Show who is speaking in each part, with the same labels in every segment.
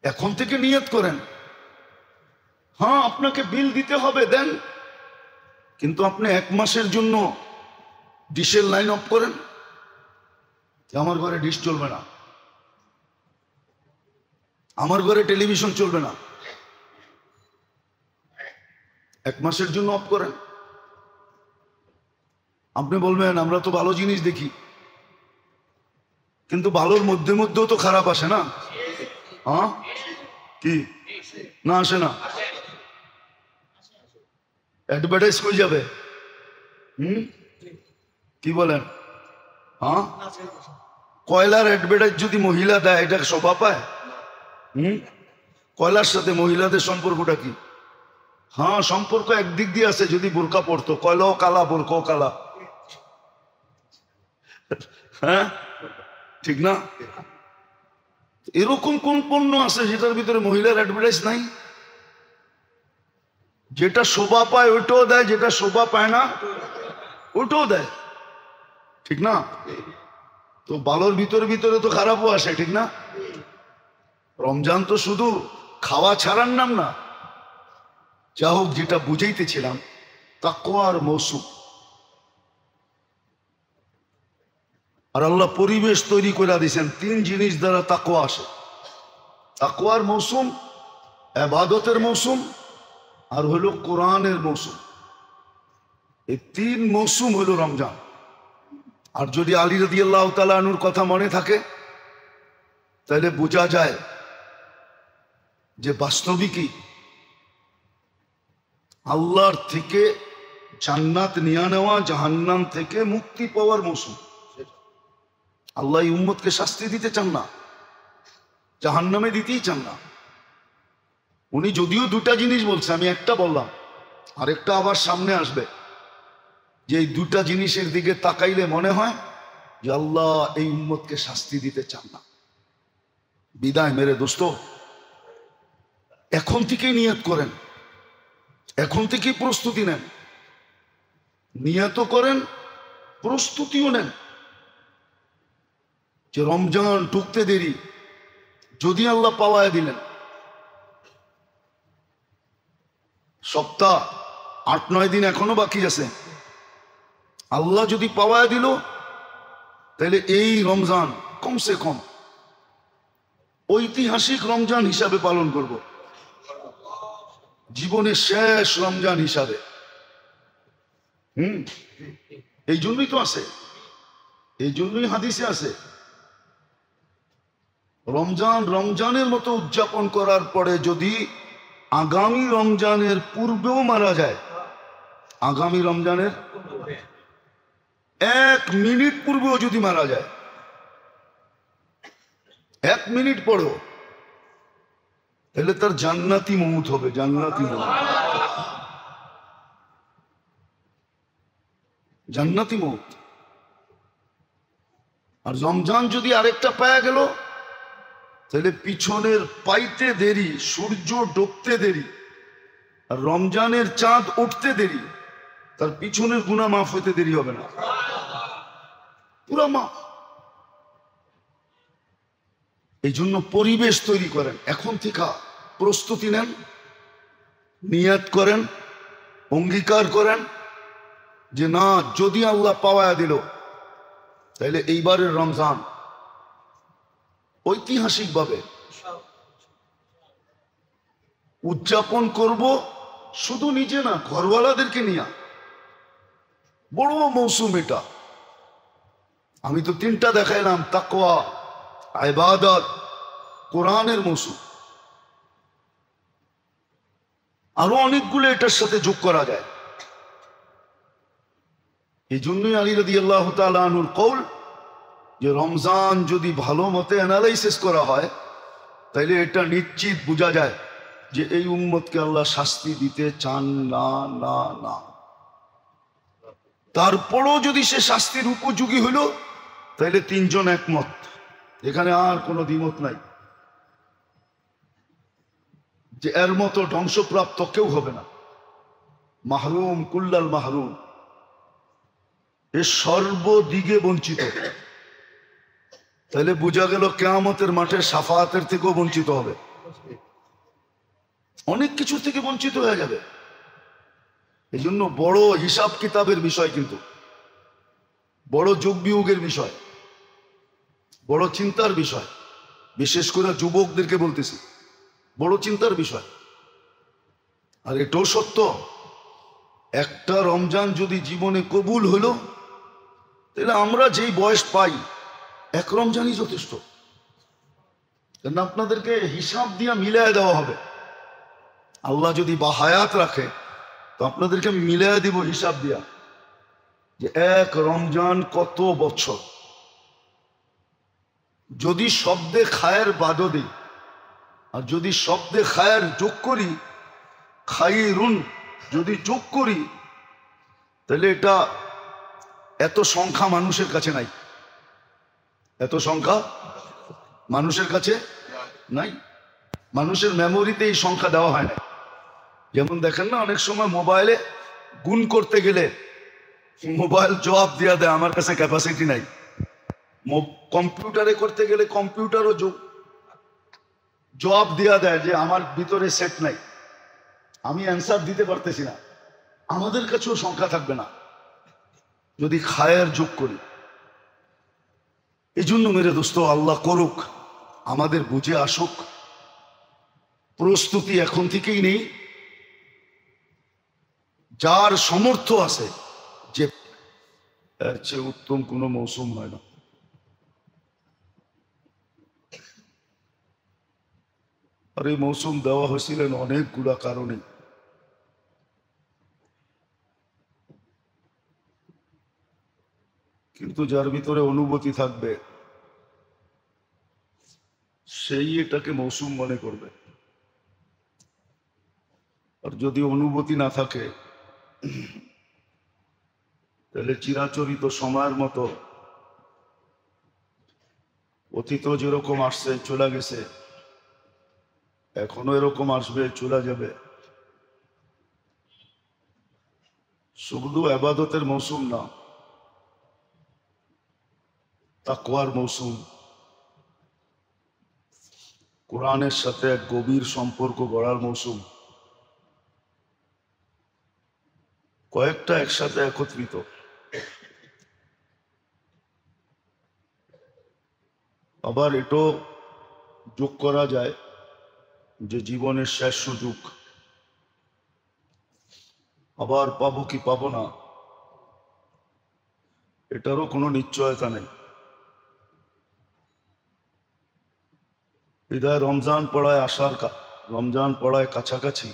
Speaker 1: এখন থেকে নিয়ত করেন। হ্যাঁ, আপনাকে বিল দিতে হবে, দেন, কিন্তু আপনি 1 মাসের জন্য ডিশের লাইন অফ করেন, আমার ঘরে ডিশ চলবে না, আমার ঘরে টেলিভিশন চলবে না, 1 মাসের জন্য অফ করেন। আপনি বলবেন আমরা তো ভালো জিনিস দেখি, কিন্তু ভালোর মধ্যে মধ্যেও তো খারাপ আসে না? হ্যাঁ, কি না আসে না? অ্যাডভার্টাইজ কই যাবে? কি বলেন? হ্যাঁ, কয়লার অ্যাডভার্টাইজ যদি মহিলা দেয়, এটা শোভা পায়? কয়লার সাথে মহিলাদের সম্পর্কটা কি? হ্যাঁ, সম্পর্ক একদিক দিয়ে আছে, যদি বোরকা পড়তো, কয়লাও কালা, বোরকাও কালা। হ্যাঁ, ঠিক না? এরকম কোন পণ্য আছে যেটার ভিতরে মহিলার অ্যাডভার্টাইজ নাই? যেটা শোভা পায় ওইটাও দেয়, যেটা শোভা পায় না ওইটাও দেয়, ঠিক না? তো ভালোর ভিতরে ভিতরে তো খারাপও আসে, ঠিক না? রমজান তো শুধু খাওয়া ছাড়ার নাম না। যা হোক, যেটা বুঝাইতেছিলাম, তাকওয়ার মৌসুম। আর আল্লাহ পরিবেশ তৈরি করে দিয়েছেন 3 জিনিস দ্বারা তাকওয়া আসে। তাকওয়ার মৌসুম, ইবাদতের মৌসুম, আর হলো কোরআনের মৌসুম। এই 3 মৌসুম হলো রমজান। আর যদি আলী রাদিয়াল্লাহু তাআলা আনহুর কথা মনে থাকে, তাহলে বোঝা যায় যে বাস্তবিকই আল্লাহর থেকে জান্নাত নিয়ে নেওয়া, জাহান্নাম থেকে মুক্তি পাওয়ার মৌসুম। আল্লাহ এই উম্মতকে শাস্তি দিতে চান না, জাহান্নামে দিতেই চান না। উনি যদিও 2টা জিনিস বলছে, আমি একটা বললাম, আরেকটা আবার সামনে আসবে, যে এই 2টা জিনিসের দিকে তাকাইলে মনে হয় যে আল্লাহ এই উম্মতকে শাস্তি দিতে চান না। বিদায় মেরে দোস্ত, এখন থেকেই নিয়ত করেন, এখন থেকেই প্রস্তুতি নেন। নিয়ত করেন, প্রস্তুতিও নেন, যে রমজান ঢুকতে দেরি, যদি আল্লাহ পাওয়ায় দিলেন, সপ্তাহ 8-9 দিন এখনো বাকি আছে, আল্লাহ যদি পাওয়ায় দিল, তাহলে এই রমজান কমসে কম ঐতিহাসিক রমজান হিসাবে পালন করব, জীবনের শেষ রমজান হিসাবে। এই জন্যই তো আছে, এই জন্যই হাদিসে আছে, রমজান রমজানের মতো উদযাপন করার পরে যদি আগামী রমজানের পূর্বেও মারা যায়, আগামী রমজানের 1 মিনিট পূর্বেও যদি মারা যায়, 1 মিনিট পরেও, তাহলে তার জান্নাতি মউত হবে, জান্নাতি মউত, জান্নাতি মউত। আর রমজান যদি আরেকটা পায়া গেল, তাহলে পিছনের পাইতে দেরি, সূর্য ডুবতে দেরি, আর রমজানের চাঁদ উঠতে দেরি, তার পিছনের গুনাহ মাফ হইতে দেরি হবে না, পুরা মাফ। এই জন্য পরিবেশ তৈরি করেন, এখন থেকে প্রস্তুতি নেন, নিয়ত করেন, অঙ্গীকার করেন যে না, যদি আল্লাহ পাওয়ায় দিল, তাহলে এইবারের রমজান ঐতিহাসিকভাবে উদযাপন করব, শুধু নিজে না, ঘরওয়ালাদেরকে নিয়ে। বড় মৌসুম এটা। আমি তো 3টা দেখাইলাম, তাকওয়া, ইবাদত, কোরআনের মৌসুম। আরো অনেকগুলো এটার সাথে যোগ করা যায়। এই জন্যই আলী রাদিয়াল্লাহু তাআলা আনহুর কওল, যে রমজান যদি ভালো মতে অ্যানালাইসিস করা হয়, তাইলে এটা নিশ্চিত বোঝা যায় যে এই উম্মতকে আল্লাহ শাস্তি দিতে চান না, না, না। তারপরও যদি সে শাস্তির উপযোগী হইল, তাইলে 3 জন একমত, এখানে আর কোনো দ্বিমত নাই, যে এর মতো ধ্বংসপ্রাপ্ত কেউ হবে না। মাহরুম কুল্লাল মাহরুম, এ সর্বদিকে বঞ্চিত। তাহলে বোঝা গেল কিয়ামতের মাঠে শাফাআতের থেকেও বঞ্চিত হবে। অনেক কিছু থেকে বঞ্চিত হয়ে যাবে। এই জন্য বড় হিসাব কিতাবের বিষয়, কিন্তু বড় যোগ বিয়োগের বিষয়, বড় চিন্তার বিষয়, বিশেষ করে যুবকদেরকে বলতেছি, বড় চিন্তার বিষয়। আর এটাও সত্য, একটা রমজান যদি জীবনে কবুল হলো, তাহলে আমরা যেই বয়স পাই এক রমজানই যথেষ্ট। কারণ আপনাদেরকে হিসাব দিয়ে মিলাই দেওয়া হবে। আল্লাহ যদি বা হায়াত রাখে তো আপনাদেরকে আমি মিলাই দিব হিসাব দিয়া, যে এক রমজান কত বছর। যদি শব্দে খায়ের বাদও দিই, আর যদি শব্দে খায়ের যোগ করি, খাইরুন যদি যোগ করি, তাহলে এটা এত সংখ্যা মানুষের কাছে নাই। এত সংখ্যা মানুষের কাছে নাই। মানুষের মেমোরিতে এই সংখ্যা দেওয়া হয় না। যেমন দেখেন না, অনেক সময় মোবাইলে গুণ করতে গেলে মোবাইল জবাব দেওয়া দেয় আমার কাছে ক্যাপাসিটি নাই। কম্পিউটারে করতে গেলে কম্পিউটারও জবাব দেওয়া দেয় যে আমার ভিতরে সেট নাই, আমি অ্যান্সার দিতে পারতেছি না। আমাদের কাছেও সংখ্যা থাকবে না যদি খায়ের যোগ করি। এই জন্য মেরে দোস্ত, আল্লাহ করুক, আমাদের বুঝে আসুক, প্রস্তুতি এখন থেকেই নেই। যার সামর্থ্য আছে, যে এর চেয়ে উত্তম কোনো মৌসুম হয় না। আর এই মৌসুম দেওয়া হয়েছিলেন অনেকগুলা কারণে। কিন্তু যার ভিতরে অনুভূতি থাকবে সেই এটাকে মৌসুম মনে করবে। আর যদি অনুভূতি না থাকে, তাহলে চিরাচরিত সময়ের মতো অতীত যেরকম আসছে চলে গেছে, এখনো এরকম আসবে চলে যাবে। শুধু ইবাদতের মৌসুম না, তাকওয়ার মৌসুম, কোরআনের সাথে এক গভীর সম্পর্ক গড়ার মৌসুম, কয়েকটা একসাথে একত্রিত। আবার এটাও যোগ করা যায় যে জীবনের শেষ সুযোগ, আবার পাবো কি পাবো না এটারও কোনো নিশ্চয়তা নেই। বিদায় রমজান পড়ায় রমজান পড়ায় কাছাকাছি,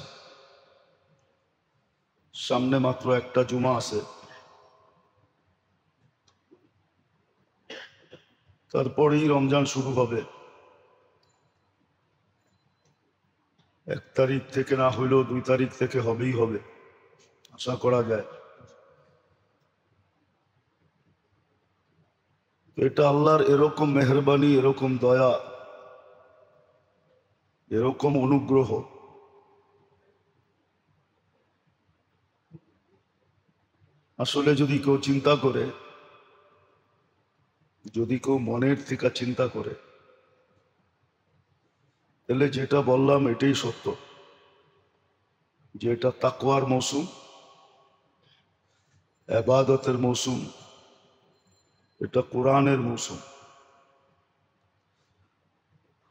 Speaker 1: সামনে মাত্র একটা জুমা আছে, তারপরেই রমজান শুরু হবে। 1 তারিখ থেকে না হইলেও 2 তারিখ থেকে হবেই হবে, আশা করা যায়। এটা আল্লাহর এরকম মেহরবানি, এরকম দয়া, এরকম অনুগ্রহ। আসলে যদি কেউ চিন্তা করে, যদি কেউ মনের থেকে চিন্তা করে, তাহলে যেটা বললাম এটাই সত্য, যে এটা তাকওয়ার মৌসুম, ইবাদতের মৌসুম, এটা কোরআনের মৌসুম,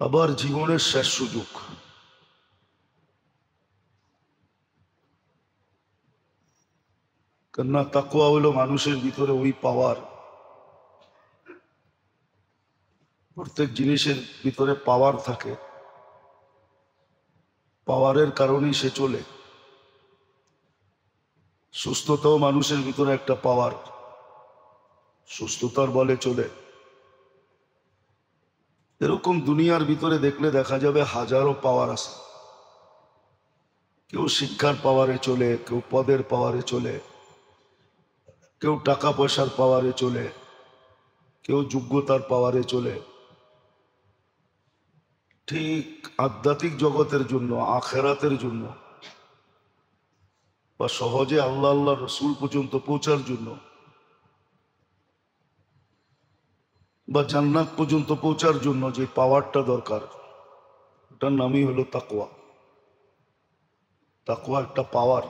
Speaker 1: আবার জীবনের শেষ সুযোগ। কেননা তাকওয়া হলো মানুষের ভিতরে ওই পাওয়ার, প্রত্যেক জিনিসের ভিতরে পাওয়ার থাকে, পাওয়ারের কারণেই সে চলে। সুস্থতাও মানুষের ভিতরে একটা পাওয়ার, সুস্থতার বলে চলে। এরকম দুনিয়ার ভিতরে দেখলে দেখা যাবে হাজারো পাওয়ার আছে। কেউ শিক্ষার পাওয়ারে চলে, কেউ পদের পাওয়ারে চলে, কেউ টাকা পয়সার পাওয়ারে চলে, কেউ যোগ্যতার পাওয়ারে চলে। ঠিক আধ্যাত্মিক জগতের জন্য, আখেরাতের জন্য, বা সহজে আল্লাহ আল্লাহ রসুল পর্যন্ত পৌঁছার জন্য, বা জান্নাত পর্যন্ত পৌঁছার জন্য যে পাওয়ারটা দরকার, ওটার নামই হলো তাকওয়া। তাকওয়া একটা পাওয়ার।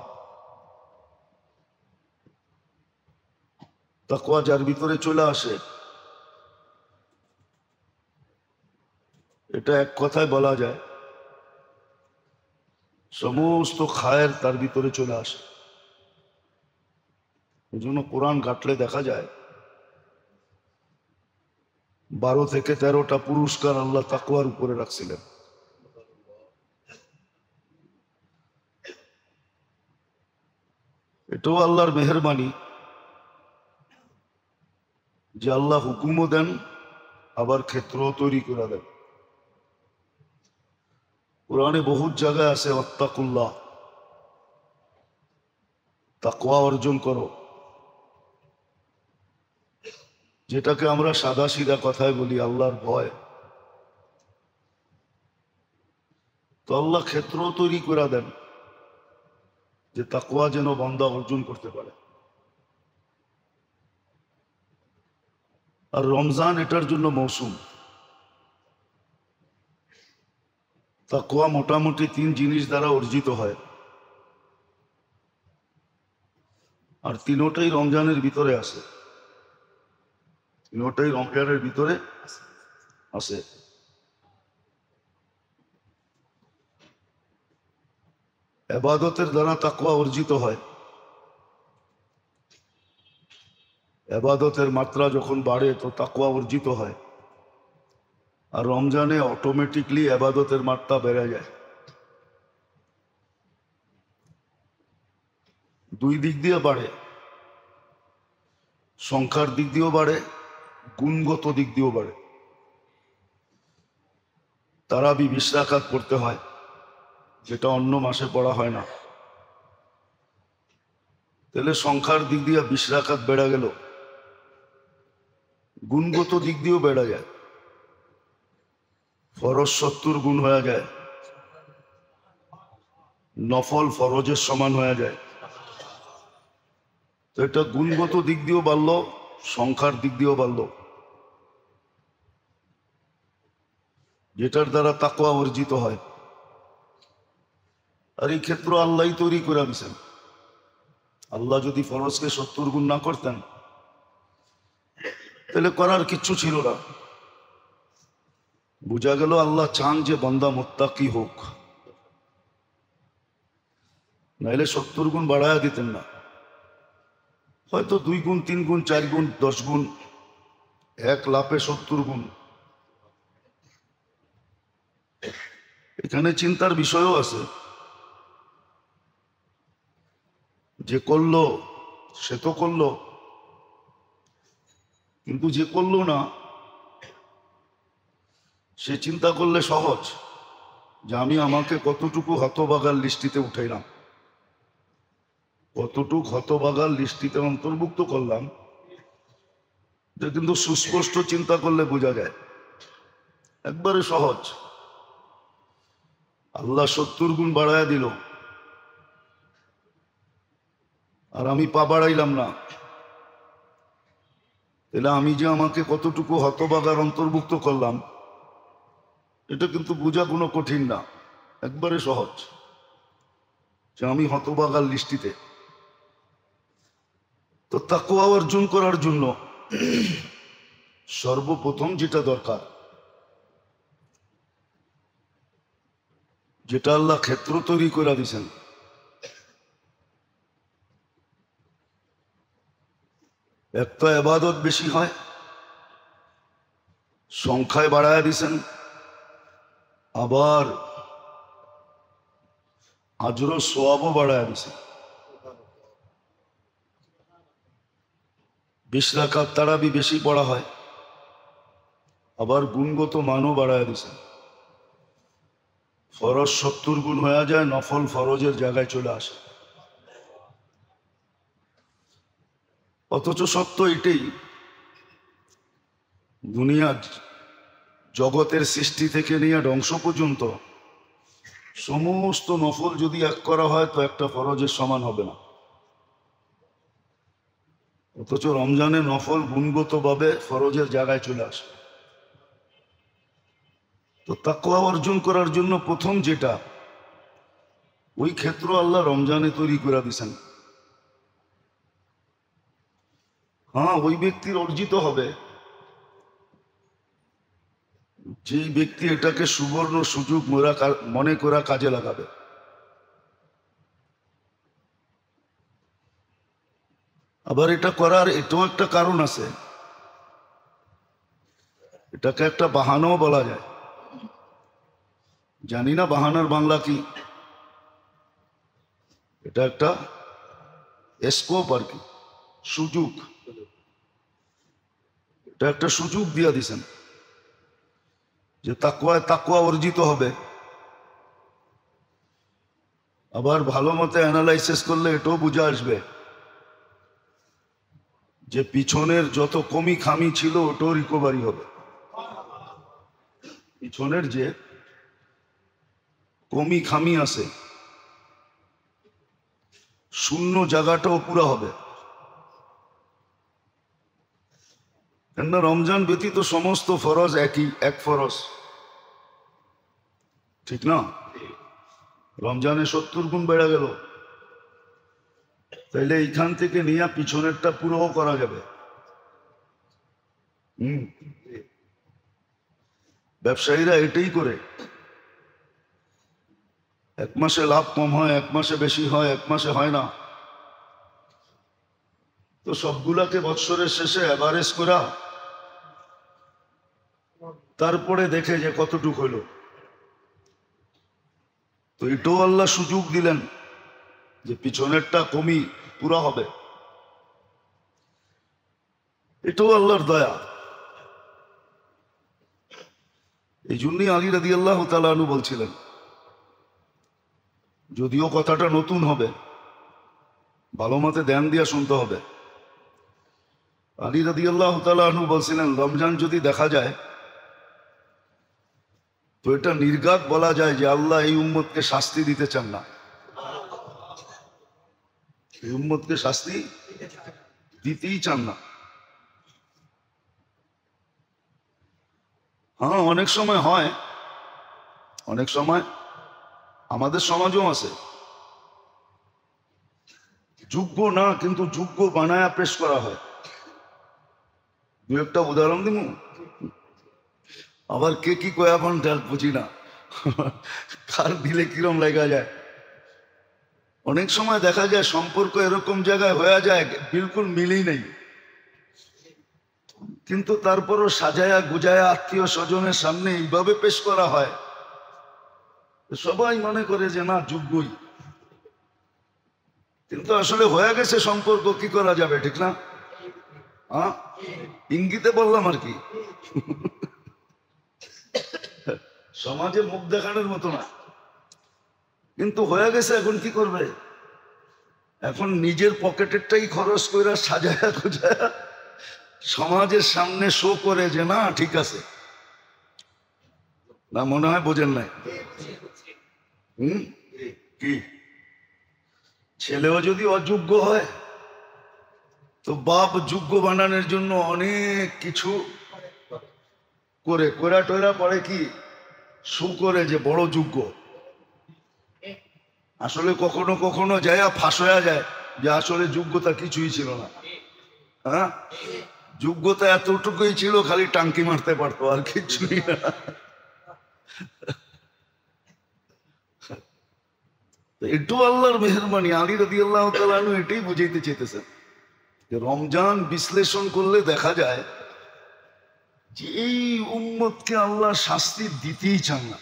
Speaker 1: তাকওয়া যার ভিতরে চলে আসে, এটা এক কথায় বলা যায় সমস্ত খায়ের তার ভিতরে চলে আসে। এই জন্য কোরআন ঘাটলে দেখা যায় 12 থেকে 13টা পুরস্কার আল্লাহ তাকওয়ার উপরে রাখছিলেন। এটাও আল্লাহর মেহেরবানি যে আল্লাহ হুকুমও দেন, আবার ক্ষেত্রও তৈরি করে দেন। কোরআনে বহুত জায়গায় আছে ওয়াত্তাকুল্লাহ, তাকওয়া অর্জন করো, যেটাকে আমরা সাদা সিধা কথায় বলি আল্লাহর ভয়। তো আল্লাহ ক্ষেত্রও তৈরি করে দেন যে তাকওয়া যেন বান্দা অর্জন করতে পারে। আর রমজান এটার জন্য মৌসুম। তাকওয়া মোটামুটি 3 জিনিস দ্বারা অর্জিত হয়, আর তিনোটাই রমজানের ভিতরে আছে। তিনোটাই রমজানের ভিতরে আছে। ইবাদতের দ্বারা তাকওয়া অর্জিত হয়। ইবাদতের মাত্রা যখন বাড়ে তো তাকওয়া অর্জিত হয়। আর রমজানে অটোমেটিকলি ইবাদতের মাত্রা বেড়ে যায়। দুই দিক দিয়ে বাড়ে, সংখ্যার দিক দিয়েও বাড়ে, গুণগত দিক দিয়েও বাড়ে। তারাবি 20 রাকাত পড়তে হয়, যেটা অন্য মাসে পড়া হয় না। তাহলে সংখ্যার দিক দিয়ে 20 রাকাত বেড়ে গেল, গুণগত দিক দিয়েও বেড়ে যায়। ফরজ 70 গুণ হয়ে যায়, নফল ফরজের সমান হয়ে যায়। তো এটা গুণগত দিক দিয়েও বাড়লো, সংখ্যার দিক দিয়েও বাড়লো, যেটার দ্বারা তাকওয়া অর্জিত হয়। আর এই ক্ষেত্র আল্লাহই তৈরি করে দিয়েছেন। আল্লাহ যদি ফরজকে 70 গুণ না করতেন তাহলে করার কিচ্ছু ছিল না। বোঝা গেল আল্লাহ চান যে বান্দা মুত্তাকি হোক, নাইলে 70 গুণ বাড়ায়া দিতেন না। হয়তো 2 গুণ, 3 গুণ, 4 গুণ, 10 গুণ, 1 লাফে 70 গুণ। এখানে চিন্তার বিষয়ও আছে। যে করলো সে তো করলো, কিন্তু যে করলো না সে চিন্তা করলে সহজ যে আমি আমাকে কতটুকু হতবাগার লিস্টিতে উঠাইলাম, কতটুকু হতবাগার লিস্টিতে অন্তর্ভুক্ত করলাম। এটা কিন্তু সুস্পষ্ট চিন্তা করলে বোঝা যায়, একবারে সহজ। আল্লাহ 70 গুণ বাড়ায়া দিল, আর আমি পা বাড়াইলাম না। তাহলে আমি যে আমাকে কতটুকু হতবাগার অন্তর্ভুক্ত করলাম, এটা কিন্তু বোঝা কোনো কঠিন না, একবারে সহজ যে আমি হতবাগার লিস্টিতে। তো তাকওয়া অর্জন করার জন্য সর্বপ্রথম যেটা দরকার, যেটা আল্লাহ ক্ষেত্র তৈরি করে দিয়েছেন, একটা ইবাদত বেশি হয়, সংখ্যায় বাড়ায় দিয়েছেন, আবার আজর সোয়াবও বাড়ায় দিয়েছেন। 20 রাকাত তারাবি বেশি পড়া হয়, আবার গুণগত মানও বাড়ায় দিয়েছেন। ফরজ 70 গুণ হয়ে যায়, নফল ফরজের জায়গায় চলে আসে। অথচ সত্য এটাই, দুনিয়ার জগতের সৃষ্টি থেকে নিয়ে ধ্বংস পর্যন্ত সমস্ত নফল যদি এক করা হয় তো একটা ফরজের সমান হবে না। অথচ রমজানে নফল গুণগতভাবে ফরজের জায়গায় চলে আসে। তো তো তাকওয়া অর্জন করার জন্য প্রথম যেটা, ওই ক্ষেত্র আল্লাহ রমজানে তৈরি করে দিছেন। হ্যাঁ, ওই ব্যক্তির অর্জিত হবে যে ব্যক্তি এটাকে সুবর্ণ সুযোগ মনে করা কাজে লাগাবে। আবার এটা করার এটাও একটা কারণ আছে, এটাকে একটা বাহানাও বলা যায়। জানি না বাহানার বাংলা কি, এটা একটা স্কোপ আর কি, সুযোগ। এটা একটা সুযোগ দিয়া দিছেন যে তাকওয়া অর্জিত হবে। আবার ভালো মতো অ্যানালাইসিস করলে এটাও বুঝে আসবে যে পিছনের যত কমি খামি ছিল ওটাও রিকভারি হবে। পিছনের যে কমি খামি আছে, শূন্য জায়গাটাও পুরা হবে। কেননা রমজান ব্যতীত সমস্ত ফরজ এক ফরজ, ঠিক না? রমজানে 70 গুণ বেড়ে গেল, তাইলে এইখান থেকে নিয়ে পিছনেরটা পুরো করা যাবে। ব্যবসায়ীরা এটাই করে, এক মাসে লাভ কম হয়, এক মাসে বেশি হয়, এক মাসে হয় না। তো সবগুলাকে বৎসরের শেষে অ্যাভারেজ করা, তারপরে দেখে যে কতটুক হইল। তো এটাও আল্লাহ সুযোগ দিলেন যে পিছনেরটা কমি পুরা হবে। এটাও আল্লাহর দয়া। এই জন্যই আলী রাদিয়াল্লাহু তাআলা আনহু বলছিলেন, যদিও কথাটা নতুন হবে, ভালো মতে ধ্যান দিয়া শুনতে হবে। আলী রাদিয়াল্লাহু তাআলা আনহু বলছিলেন, রমজান যদি দেখা যায় তো এটা নির্ঘাত বলা যায় যে আল্লাহ এই উম্মতকে শাস্তি দিতে চান না। এই উম্মতকে শাস্তি দিতেই চান না। হ্যাঁ, অনেক সময় হয়, অনেক সময় আমাদের সমাজও আছে, যোগ্য না কিন্তু যোগ্য বানায়া পেশ করা হয়। দু একটা উদাহরণ দিব। আবার কে কি কয় এখন বুঝি না, কার দিলে কিরম লেগা যায়। অনেক সময় দেখা যায় সম্পর্ক এরকম জায়গায় হয়ে যায় বিলকুল মিলেই নেই, কিন্তু তারপরও সাজায়া গুজায়া আত্মীয় স্বজনের সামনে এইভাবে পেশ করা হয়, সবাই মনে করে যে না যোগ্যই। কিন্তু আসলে হয়ে গেছে সম্পর্ক, কি করা যাবে, ঠিক না? হ্যাঁ, ইঙ্গিতে বললাম আর কি। সমাজে মুখ দেখানোর মতো না, কিন্তু হয়ে গেছে। এখন কি করবে? এখন নিজের পকেটেরটাই খরচ করে সাজায়া গুজায়া সমাজের সামনে শো করে যে না ঠিক আছে। না, মনে হয় বোঝেন নাই। কি ছেলেও যদি অযোগ্য হয় তো বাপ যোগ্য বানানোর জন্য অনেক কিছু করে কোরা টোরা পরে কি শো করে যে বড় যোগ্য। আসলে কখনো কখনো যায় ফাঁস হয়ে যায় যে আসলে যোগ্যতা কিছুই ছিল না। হ্যাঁ, যোগ্যতা এতটুকুই ছিল, খালি টাঙ্কি মারতে পারতো, আর কিছুই না। এটাও আল্লাহর মেহেরবানি। আলী রাদিয়াল্লাহু তাআলা আনহু এটাই বুঝাইতে চেয়েছেন যে রমজান বিশ্লেষণ করলে দেখা যায় যে এই উম্মতকে আল্লাহ শাস্তি দিতেই চান না।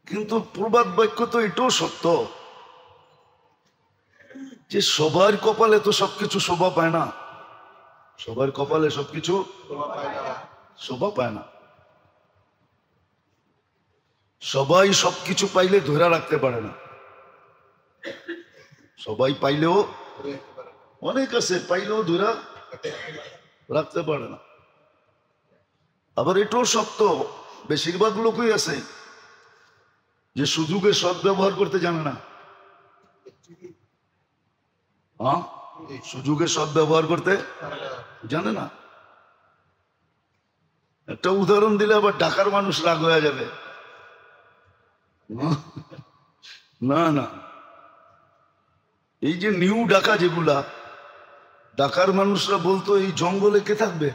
Speaker 1: কিন্তু প্রবাদ বাক্য তো এটাও সত্য যে সবার কপালে তো সবকিছু শোভা পায় না। সবার কপালে সবকিছু শোভা পায় না। সবাই সবকিছু পাইলে ধরে রাখতে পারে না। সবাই পাইলেও, অনেক আছে পাইলেও ধরে রাখতে পারে না। আবার এটাও সত্য, বেশিরভাগ লোকই আছে যে সুযোগের সদ্ব্যবহার করতে জানে না। হ্যাঁ, সুযোগের সদ্ব্যবহার করতে জানে না। একটা উদাহরণ দিলে আবার ঢাকার মানুষ রাগ হয়ে যাবে। না না, এই যে নিউ ঢাকা, যেগুলা ঢাকার মানুষরা বলতো এই জঙ্গলে কে থাকবে।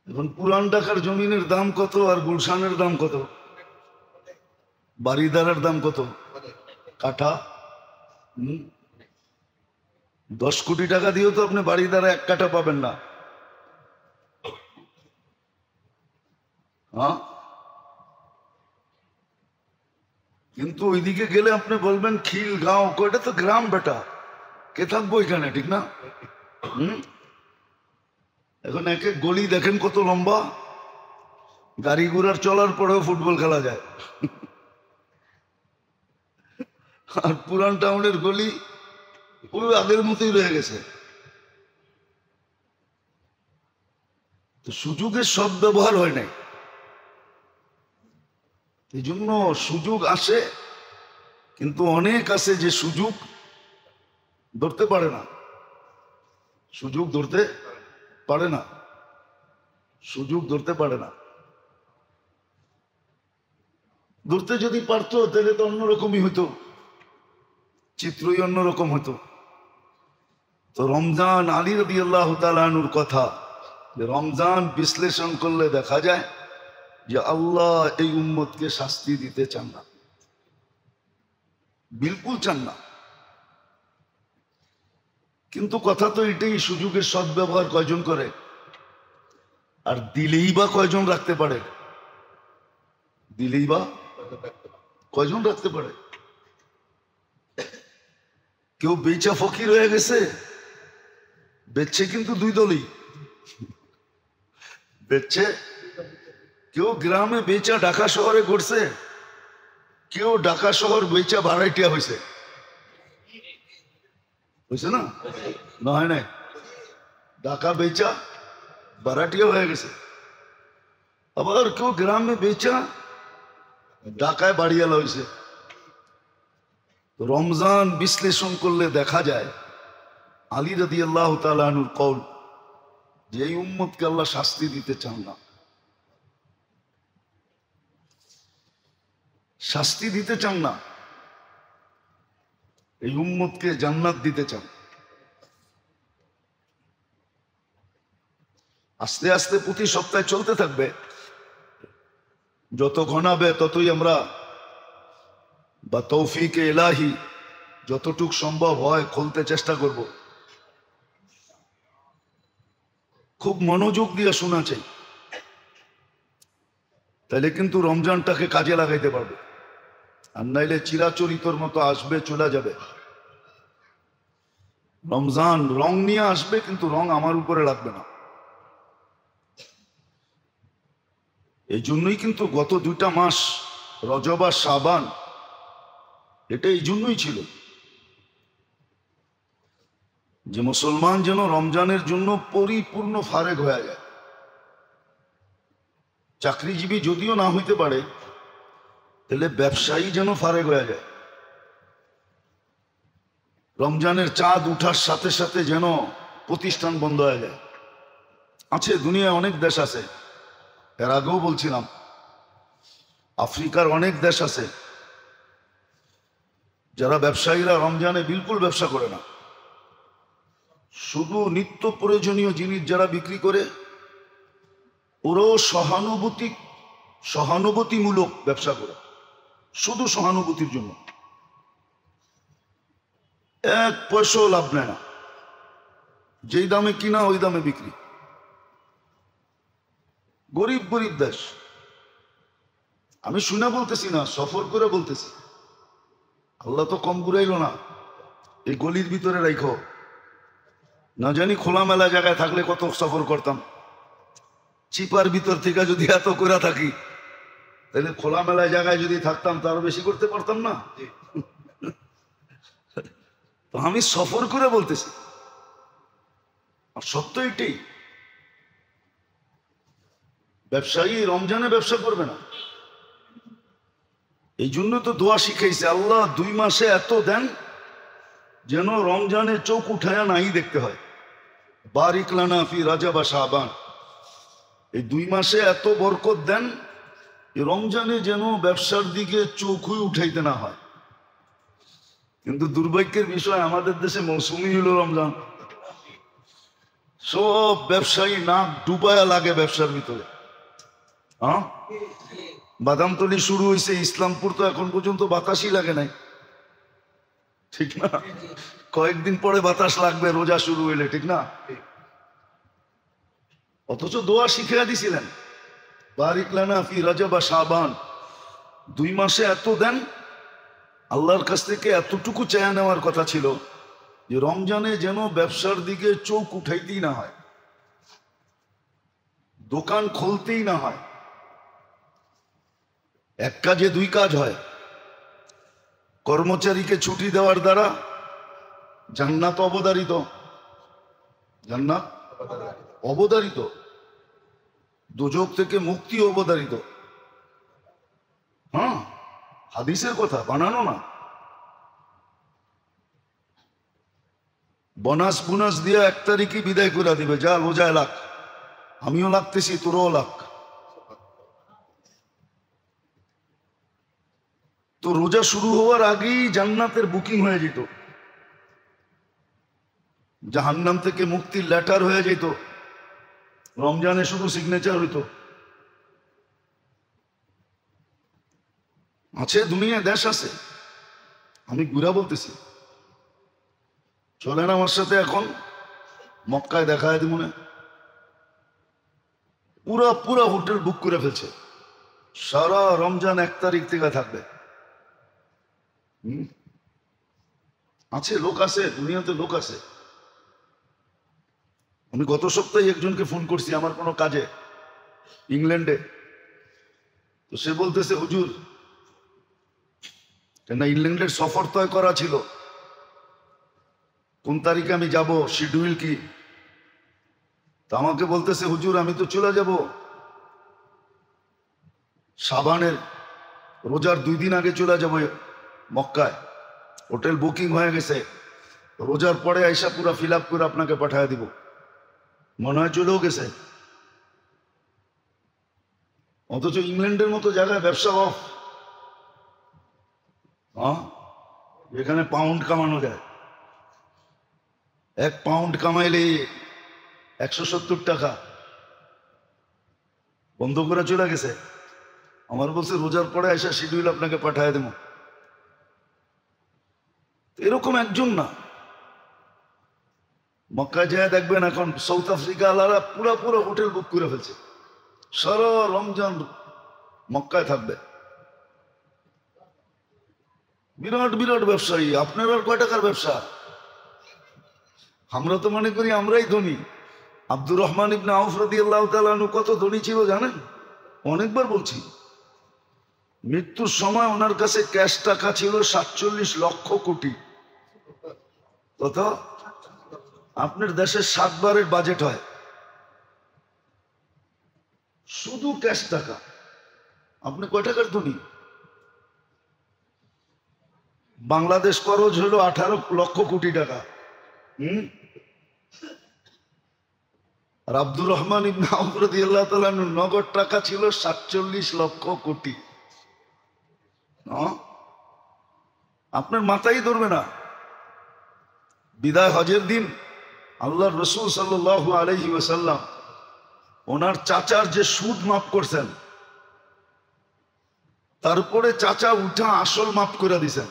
Speaker 1: এখন পুরান ঢাকার জমিনের দাম কত আর গুলশানের দাম কত, বাড়িদারের দাম কত, কাঠা 10 কোটি টাকা দিয়েও তো আপনি বাড়িদারা 1 কাঠা পাবেন না। হ্যাঁ, কিন্তু ওইদিকে গেলে আপনি বলবেন খিল গাঁও, কয়টা তো গ্রাম বেটা, কে থাকবো এখানে, ঠিক না? এখন এক এক গলি দেখেন কত লম্বা, গাড়ি ঘোড়ার চলার পরেও ফুটবল খেলা যায়। আর পুরান টাউনের গলি ওই আগের মতোই রয়ে গেছে। তো সুযোগের সব ব্যবহার হয় নাই, এই জন্য সুযোগ আসে, কিন্তু অনেক আছে যে সুযোগ ধরতে পারে না, সুযোগ ধরতে পারে না, সুযোগ ধরতে পারে না। ধরতে যদি পারতো তাহলে তো অন্যরকমই হইতো, চিত্রই অন্যরকম হতো। তো রমজান, আলী রাদিয়াল্লাহু তাআলা আনহুর কথা, রমজান বিশ্লেষণ করলে দেখা যায় যে আল্লাহ এই উম্মতকে শাস্তি দিতে চান না, বিলকুল চান না। কিন্তু কথা তো এটাই, সুযোগের সদ্ব্যবহার কয়জন করে, আর দিলেই বা কয়জন রাখতে পারে, দিলেই বা কয়জন রাখতে পারে। কেউ বেচা ফকির হয়ে গেছে, বেচছে কিন্তু 2 দলই বেচছে। কেউ গ্রামে বেচা ঢাকা শহরে করছে, কেউ ঢাকা শহর বেচা ভাড়াইটিয়া হয়েছে, হয়েছে না? না হয় নাই, ঢাকা বেচা ভাড়াটিয়া হয়ে গেছে। আবার কেউ গ্রামে বেচা ঢাকায় বাড়িয়ালা হয়েছে। রমজান বিশ্লেষণ করলে দেখা যায় আলী রাদিয়াল্লাহু তাআলা আনহুর কওল যে এই উম্মতকে আল্লাহ শাস্তি দিতে চান না, শাস্তি দিতে চান না, এই উম্মতকে জান্নাত দিতে চান। আস্তে আস্তে প্রতি সপ্তাহে চলতে থাকবে, যত ঘনাবে ততই আমরা বা তৌফিকে ইলাহি যতটুক সম্ভব হয় খুলতে চেষ্টা করব। খুব মনোযোগ দিয়ে শোনা চাই, তাহলে কিন্তু রমজানটাকে কাজে লাগাইতে পারবে, আর নাইলে চিরাচরিতর মতো আসবে চলে যাবে। রমজান রং নিয়ে আসবে, কিন্তু রং আমার উপরে লাগবে না। এই জন্যই কিন্তু গত 2টা মাস রজব আর শাবান, এটা এই জন্যই ছিল যে মুসলমান যেন রমজানের জন্য পরিপূর্ণ ফারেক হয়ে যায়। চাকরিজীবী যদিও না হইতে পারে, তাহলে ব্যবসায়ী যেন ফারেক হয়ে যায়। রমজানের চাঁদ উঠার সাথে সাথে যেন প্রতিষ্ঠান বন্ধ হয়ে যায়। আছে, দুনিয়ায় অনেক দেশ আছে, এর আগেও বলছিলাম, আফ্রিকার অনেক দেশ আছে যারা ব্যবসায়ীরা রমজানে বিলকুল ব্যবসা করে না, শুধু নিত্য প্রয়োজনীয় জিনিস যারা বিক্রি করে ওরাও সহানুভূতিমূলক ব্যবসা করে, শুধু সহানুভূতির জন্য, 1 পয়সাও লাভ নেয় না, যেই দামে কিনা ওই দামে বিক্রি। গরিব গরিব দেশ, আমি শুনে বলতেছি না, সফর করে বলতেছি। আল্লাহ তো কম ঘুরাইল না, এই গলির ভিতরে রাখো, না জানি খোলামেলা জায়গায় থাকলে কত সফর করতাম। চিপার ভিতর থেকে যদি এত করে থাকি, তাহলে খোলামেলা জায়গায় যদি থাকতাম তারও বেশি করতে পারতাম না। তো আমি সফর করে বলতেছি, আর সত্য এটাই, ব্যবসায়ী রমজানে ব্যবসা করবে না। এই জন্য তো দোয়া শিখাইছে, আল্লাহ 2 মাসে এত দেন যেন রমজানে চোখ উঠায়া নাই দেখতে হয়। বারিক লানা ফি রজব শাবান, এই 2 মাসে এত বরকত দেন, রমজানে যেন ব্যবসার দিকে চোখই উঠাইতে না হয়। কিন্তু দুর্ভাগ্যের বিষয়, আমাদের দেশে মৌসুমি হলো রমজান, সব ব্যবসায়ী নাক ডুবায়া লাগে ব্যবসার ভিতরে। হ্যাঁ, বাদামতলি শুরু হয়েছে, ইসলামপুর তো এখন পর্যন্ত বাতাসই লাগে নাই, ঠিক না? কয়েকদিন পরে বাতাস লাগবে রোজা শুরু হইলে, ঠিক না? অথচ দোয়া শিখিয়ে দিছিলেন, বারিক লানা ফি রজব বা শাবান। 2 মাসে এত দেন, আল্লাহর কাছ থেকে এতটুকু চেয়ে নেওয়ার কথা ছিল যে রমজানে যেন ব্যবসার দিকে চোখ উঠাইতেই না হয়, দোকান খুলতেই না হয়। এক কাজে 2 কাজ হয়। কর্মচারীকে ছুটি দেওয়ার দ্বারা জান্নাত অবধারিত, জান্নাত অবধারিত, দোজখ থেকে মুক্তি অবধারিত। হ্যাঁ, হাদিসের কথা, বানানো না। বোনাস বোনাস দিয়ে 1 তারিখে বিদায় করে দিবে, যা রোজায় লাগ, আমিও লাগতেছি, তোরও লাগ। তো রোজা শুরু হওয়ার আগেই জান্নাতের বুকিং হয়ে যেত, জাহান্নাম থেকে মুক্তির লেটার হয়ে যেত, রমজানে শুধু সিগনেচার হইতো। আছে, দুনিয়া দেশ আছে, আমি ঘুরা বলতেছি। চলেন আমার সাথে এখন মক্কায় দেখা হয়, মনে পুরা পুরা হোটেল বুক করে ফেলছে, সারা রমজান 1 তারিখ থেকে থাকবে। আছে, লোক আছে, দুনিয়াতে লোক আছে। আমি গত সপ্তাহে একজনকে ফোন করছি আমার কোনো কাজে, ইংল্যান্ডে। তো সে বলতেছে, হুজুর, না ইংল্যান্ডের সফর তয় করা ছিল, কোন তারিখে আমি যাব, শিডিউল কি? তো আমাকে বলতেছে, হুজুর আমি তো চলে যাব শাবানের রোজার 2 দিন আগে চলে যাব মক্কায়, হোটেল বুকিং হয়ে গেছে, রোজার পরে আইসা পুরা ফিল আপ করে আপনাকে পাঠিয়ে দিব। মনে হয় চলেও গেছে, অথচ ইংল্যান্ডের মতো জায়গায় ব্যবসা অফ। হ্যাঁ, এখানে পাউন্ড কামানো যায়, 1 পাউন্ড কামাইলে 170 টাকা। বন্ধ করে চলে গেছে। আমার বলছে রোজার পরে আইসা শিডিউল আপনাকে পাঠিয়ে দেব। এরকম একজন না, মক্কায় যায় দেখবেন এখন সাউথ আফ্রিকা আলারা পুরা পুরো হোটেল বুক করে ফেলছে, সারা রমজান মক্কায় থাকবে। বিরাট বিরাট ব্যবসায়ী। আপনার আর কয় টাকার ব্যবসা? আমরা তো মনে করি আমরাই ধনী। আব্দুর রহমান ইবনে আউফ রাদিয়াল্লাহু তাআলা আনহু কত ধনী ছিল জানেন? অনেকবার বলছি, মৃত্যুর সময় ওনার কাছে ক্যাশ টাকা ছিল 47 লক্ষ কোটি। কত? আপনার দেশের 7 বারের বাজেট হয় শুধু ক্যাশ টাকা। আপনি কয় টাকার ধনী? বাংলাদেশ খরচ হলো 18 লক্ষ কোটি টাকা। আর আব্দুর রহমান ইবনে আউফ রাদিয়াল্লাহু তাআলা নগদ টাকা ছিল 47 লক্ষ কোটি। আপনার মাথায় ধরবে না। বিদায় হজের দিন আল্লাহর রাসূল সাল্লাল্লাহু আলাইহি ওয়াসাল্লাম ওনার চাচার যে সুদ মাফ করছেন, তারপরে চাচা উঠা আসল মাফ করে দিছেন,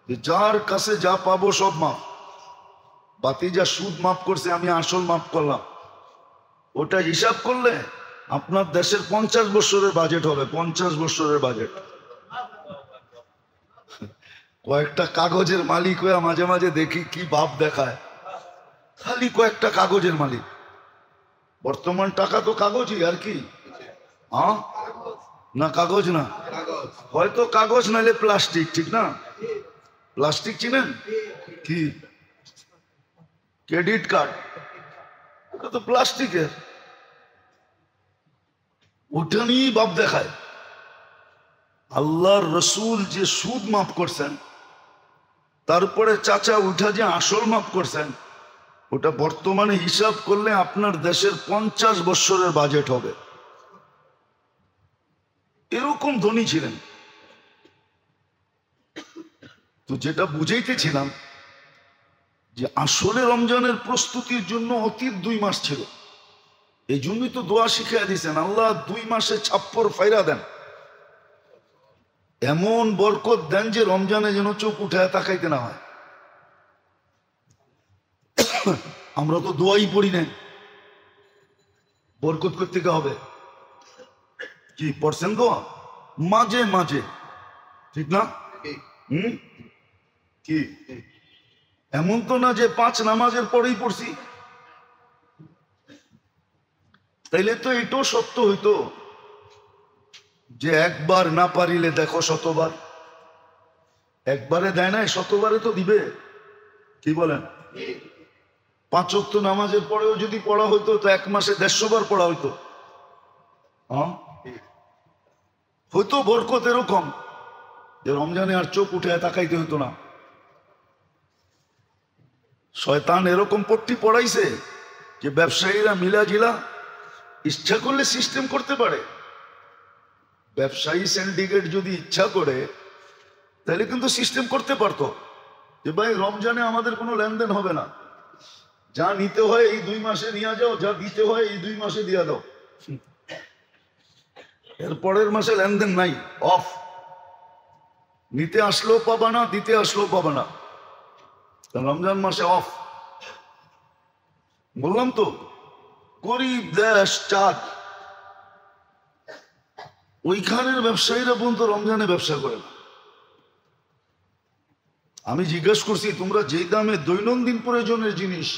Speaker 1: যে যার কাছে যা পাবো সব মাফ। বাতি যা সুদ মাফ করছে আমি আসল মাফ করলাম। ওটা হিসাব করলে আপনার দেশের 50 বছরের বাজেট হবে, 50 বছরের বাজেট। কয়েকটা কাগজের মালিক হয়ে মাঝে মাঝে দেখি কি ভাব দেখায়, খালি কয়েকটা কাগজের মালিক। বর্তমান টাকা তো কাগজই, আর কি? না কাগজ না, হয়তো কাগজ নাইলে প্লাস্টিক, ঠিক না? প্লাস্টিক চিনেন কি? ক্রেডিট কার্ড, এটা তো প্লাস্টিকের। ওটা নিয়েই ভাব দেখায়। আল্লাহর রসুল যে সুদ মাফ করছেন, তারপরে চাচা উঠা যে আসল মাফ করছেন, ওটা বর্তমানে হিসাব করলে আপনার দেশের 50 বছরের বাজেট হবে। এরকম ধনী ছিলেন। তো যেটা বুঝাইতেছিলাম যে আসলে রমজানের প্রস্তুতির জন্য অতীত 2 মাস ছিল। এই জন্যই তো দোয়া শিখিয়ে দিয়েছেন, আল্লাহ 2 মাসে ছাপ্পর ফাইরা দেন, এমন বরকত দেন যে রমজানে যেন চোখ উঠায় তাকাইতে না হয়। আমরা তো দোয়াই পড়ি না, বরকত করতে হবে কি পড়ছেন দোয়া মাঝে মাঝে, ঠিক না? কি এমন তো না যে 5 নামাজের পরেই পড়ছি। তাইলে তো এটাও সত্য হইতো যে একবার না পারিলে দেখো শতবার। একবারে দেয় না, শতবারে তো দিবে। কি বলেন? 5 ওয়াক্ত নামাজের পরেও যদি পড়া হইতো তো 1 মাসে 150 বার পড়া হইতো। হয়তো বরকত এরকম যে রমজানে আর চোখ উঠে তাকাইতে হইতো না। শয়তান এরকম পট্টি পড়াইছে যে ব্যবসায়ীরা মিলাজিলা ইচ্ছা করলে সিস্টেম করতে পারে। ব্যবসায়ী সিন্ডিকেট যদি ইচ্ছা করে তাহলে কিন্তু সিস্টেম করতে পারতো যে ভাই রমজানে আমাদের কোনো লেনদেন হবে না, যা নিতে হয় এই 2 মাসে নিয়ে যাও, যা দিতে হয় এই 2 মাসে দিয়ে দাও, এর পরের মাসে লেনদেন নাই, অফ। নিতে আসলেও পাবা না, দিতে আসলেও পাবা না, রমজান মাসে অফ। বললাম তো গরিব দেশ চাঁদ, ওইখানের ব্যবসায়ীরা পর্যন্ত রমজানে ব্যবসা করে না। আমি জিজ্ঞেস করছি তোমরা যেই দামে দৈনন্দিন প্রয়োজনের জিনিস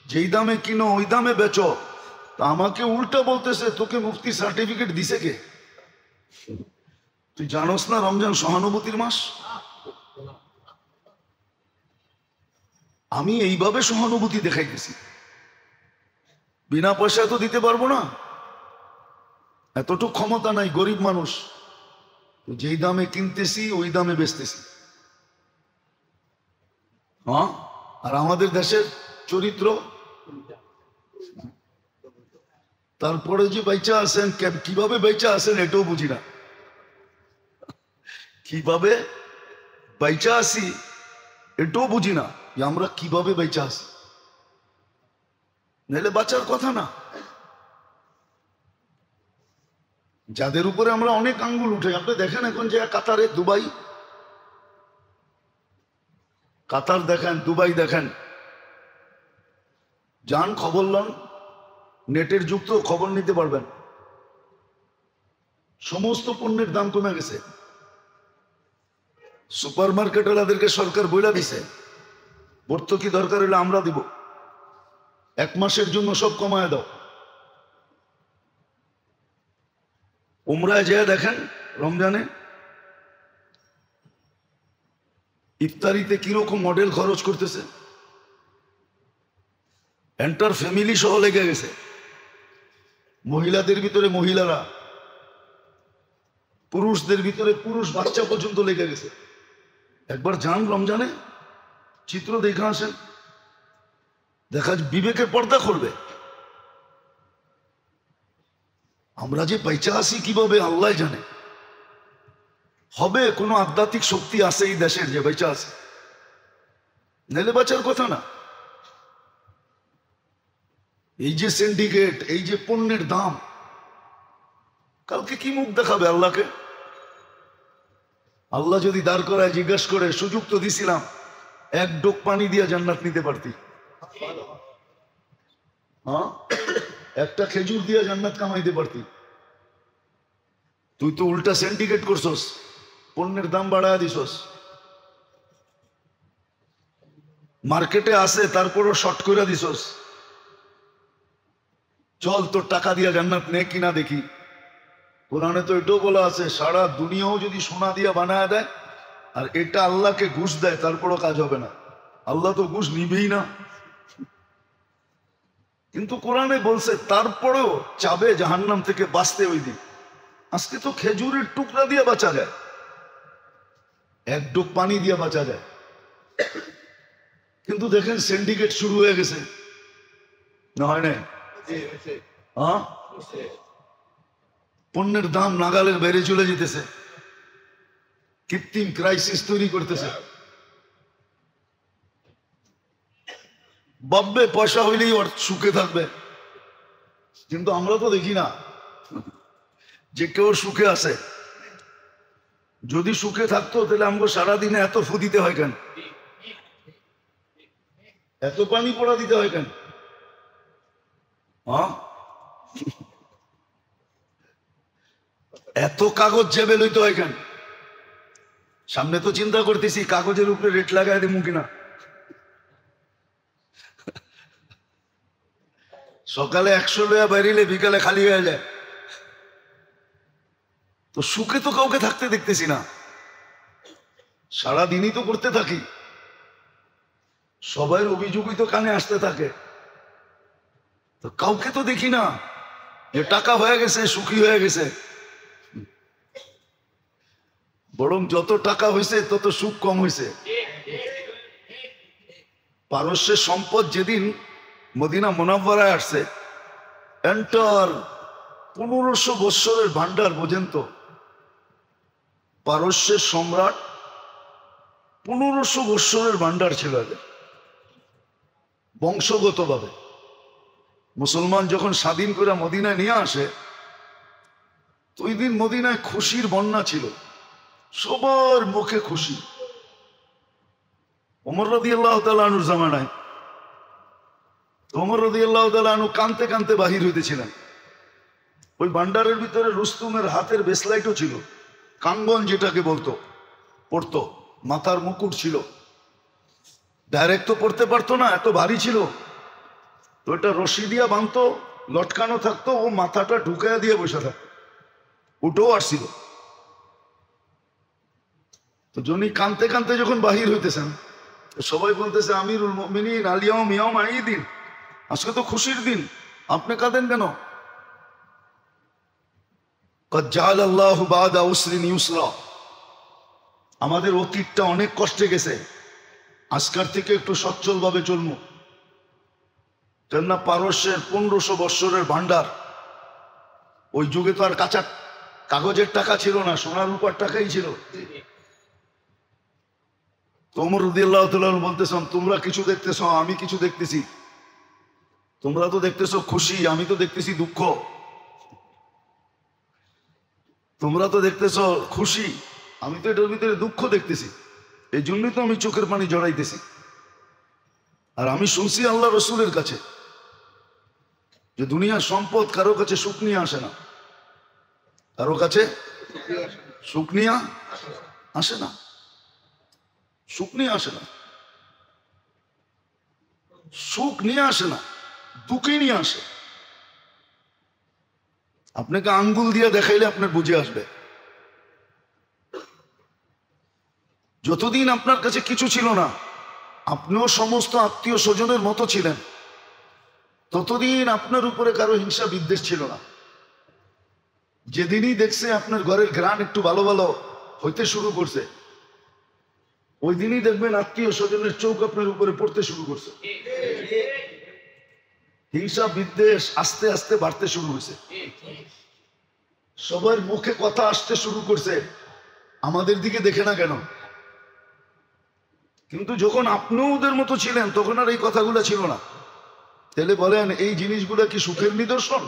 Speaker 1: যেই দামে কিনো ওই দামে বেচো, তা আমাকে উল্টা বলতেছে তোকে মুফতি সার্টিফিকেট দিছে কে? তুই জানোস না রমজান সহানুভূতির মাস? আমি এইভাবে সহানুভূতি দেখাইতেছি, বিনা পয়সায় তো দিতে পারবো না, এতটুকু ক্ষমতা নাই, গরিব মানুষ। যেই দামে কিনতেছি ওই দামে বেচতেছি। হ্যাঁ, আর আমাদের দেশের চরিত্র, তারপরে যে বেচা আছেন কিভাবে বেচা আছেন এটাও বুঝি না, কিভাবে বেচা আসি এটাও বুঝি না যে আমরা কিভাবে বেচা আসি, নাহলে বাঁচার কথা না। যাদের উপরে আমরা অনেক আঙ্গুল উঠে, আপনি দেখেন এখন যে কাতারে, দুবাই, কাতার দেখেন, দুবাই দেখেন, যান খবর লন, নেটের যুগ তো খবর নিতে পারবেন। সমস্ত পণ্যের দাম কমে গেছে। সুপার মার্কেটওয়ালাদেরকে সরকার বইলা দিছে ভর্তুকি দরকার হলে আমরা দিব, 1 মাসের জন্য সব কমায় দাও। উমরায় যেয়ে দেখেন রমজানে ইফতারিতে কিরকম মডেল খরচ করতেছে, এন্টার ফ্যামিলি সহ লেগে গেছে। মহিলাদের ভিতরে মহিলারা, পুরুষদের ভিতরে পুরুষ বাচ্চা পর্যন্ত লেগে গেছে। একবার যান রমজানে, চিত্র দেখা আসেন, দেখা বিবেকের পর্দা করবে। আমরা যে বেঁচে আছি কিভাবে আল্লাহ জানে। হবে কোনো আধ্যাত্মিক শক্তি আছে এই দেশের যে বেঁচে আছে, নেলে বাঁচার কথা না। এই যে সিন্ডিকেট, এই যে পণ্যের দাম, কালকে কি মুখ দেখাবে আল্লাহকে? আল্লাহ যদি দাঁড় করায় জিজ্ঞেস করে, সুযোগ তো দিছিলাম, 1 ডোক পানি দিয়ে জান্নাত নিতে পারতি, হ্যাঁ, একটা খেজুর দিয়ে জান্নাত কামাইতে পারতি। তুই তো উল্টা সিন্ডিকেট করছস, পণ্যের দাম বাড়ায় দিছস। মার্কেটে আছে তারপরও শর্ট করে দিছস। চল তোর টাকা দিয়ে জান্নাত নে কিনা দেখি। কোরআনে তো এটাও বলা আছে, সারা দুনিয়াও যদি সোনা দিয়া বানায় দেয় আর এটা আল্লাহকে ঘুষ দেয় তারপরও কাজ হবে না। আল্লাহ তো ঘুষ নিবেই না। কিন্তু কোরআনে বলছে তারপরেও চাবে জাহান্নাম থেকে বাঁচতে ওই দিন। আজকে তো খেজুরের টুকরা দিয়ে বাঁচা যায়, 1 ডোক পানি দিয়ে বাঁচা যায়। কিন্তু দেখেন সিন্ডিকেট শুরু হয়ে গেছে, না হয় না? হ্যাঁ, পণ্যের দাম নাগালের বাইরে চলে যেতেছে, কৃত্রিম ক্রাইসিস তৈরি করতেছে। ভাববে পয়সা হইলেই ওর সুখে থাকবে, কিন্তু আমরা তো দেখি না যে কেউ সুখে আছে। যদি সুখে থাকতো তাহলে আমাকে সারাদিনে এত ফু দিতে হয় কেন, এত পানি পড়া দিতে হয় কেন? হ্যাঁ, এত কাগজ জেবে লইতে হয় কেন? সামনে তো চিন্তা করতেছি কাগজের উপরে রেট লাগাই দেবো কিনা। সকালে 100 লয়া বাইরিলে বিকালে খালি হয়ে যায়। তো সুখে তো কাউকে থাকতে দেখতেছি না, সারাদিনই তো করতে থাকি, সবাই অভিযোগই তো কানে আসতে থাকে, তো কাউকে তো দেখি না যে টাকা হয়ে গেছে সুখী হয়ে গেছে। বরং যত টাকা হয়েছে তত সুখ কম হয়েছে। পারস্যের সম্পদ যেদিন মদিনা মুনাওয়ারায় আসছে, এন্টার 1500 বৎসরের ভান্ডার। বোঝেন তো, পারস্যের সম্রাট 1500 বৎসরের ভান্ডার ছিল এদের বংশগতভাবে। মুসলমান যখন স্বাধীন করে মদিনায় নিয়ে আসে, তো ওই দিন মদিনায় খুশির বন্যা ছিল, সবার মুখে খুশি। ওমর রাদিয়াল্লাহু তাআলা আনহুর জামানায় ওমর রাদিয়াল্লাহু তাআলা আনহু কানতে কানতে বাহির হইতেছিলেন। ওই ভান্ডারের ভিতরে রুস্তুমের হাতের বেসলাইটও ছিল, কাঙ্গন যেটাকে বলতো, পড়তো। মাথার মুকুট ছিল, ডাইরেক্ট তো পড়তে পারতো না, এত ভারী ছিল। তো এটা রশি দিয়া বাঁধতো, লটকানো থাকতো, ও মাথাটা ঢুকাইয়া দিয়ে বসে থাকতো, উঠেও আসছিল। তো যিনি কানতে কানতে যখন বাহির হইতেছেন, সবাই বলতেছে আমিরুল মুমিনিন আল-ইয়াউম ইয়াউম ঈদিন, আজকে তো খুশির দিন, আপনি কাঁদেন কেন? ক্বাদ জাআলাল্লাহু বা'দা উসরিন ইউসরা, আমাদের অতীতটা অনেক কষ্টে গেছে, আজকার থেকে একটু সচ্ছল ভাবে চলবো। কেননা পারস্যের 1500 বৎসরের ভান্ডার, ওই যুগে তো আর কাঁচা কাগজের টাকা ছিল না, সোনার রূপার টাকাই ছিল। ওমর রাদিয়াল্লাহু তাআলা বলতেছেন, তোমরা কিছু দেখতেছ, আমি কিছু দেখতেছি। তোমরা তো দেখতেছো খুশি, আমি তো দেখতেছি দুঃখ। তোমরা তো দেখতেছো খুশি, আমি তো এটার ভিতরে দুঃখ দেখতেছি। এই জন্যই তো আমি চোখের পানি জড়াইতেছি। আর আমি শুনছি আল্লাহ রসুলের কাছে যে দুনিয়ার সম্পদ কারো কাছে সুখ নিয়ে আসে না, কারো কাছে সুখ নিয়ে আসে না, সুখ নিয়ে আসে না, সুখ নিয়ে আসে না, দুঃখই নিয়ে আসে। আপনাকে আঙ্গুল দিয়ে দেখাইলে আপনার বুঝে আসবে। যতদিন আপনার কাছে কিছু ছিল না, আপনিও সমস্ত আত্মীয় স্বজনের মতো ছিলেন, ততদিন আপনার উপরে কারো হিংসা বিদ্বেষ ছিল না। যেদিনই দেখছে আপনার ঘরের ঘ্রাণ একটু ভালো ভালো হইতে শুরু করছে, ওই দিনই দেখবেন আত্মীয় স্বজনের চোখ আপনার উপরে পড়তে শুরু করছে। হিংসা বিদ্বেষ আস্তে আস্তে বাড়তে শুরু হয়েছে, সবার মুখে কথা আসতে শুরু করছে, আমাদের দিকে দেখে না কেন। কিন্তু যখন আপনিও ওদের মতো ছিলেন, তখন আর এই কথাগুলো ছিল না। তাহলে বলেন, এই জিনিসগুলো কি সুখের নিদর্শন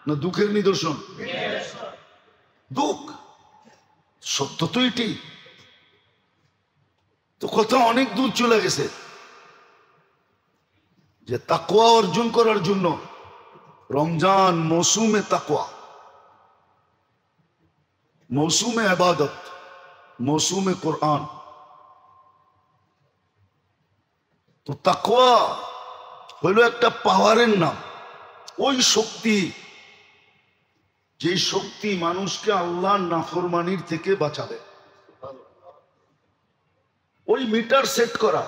Speaker 1: না দুঃখের নিদর্শন? দুঃখ। সত্য তো এটি। তো কথা অনেক দূর চলে গেছে যে তাকওয়া অর্জন করার জন্য রমজান মৌসুমে তাকওয়া, মৌসুমে ইবাদত, মৌসুমে কোরআন। তো তাকওয়া হইল একটা পাওয়ারের নাম, ওই শক্তি, যে শক্তি মানুষকে আল্লাহর নাফরমানির থেকে বাঁচাবে। ওই মিটার সেট করা।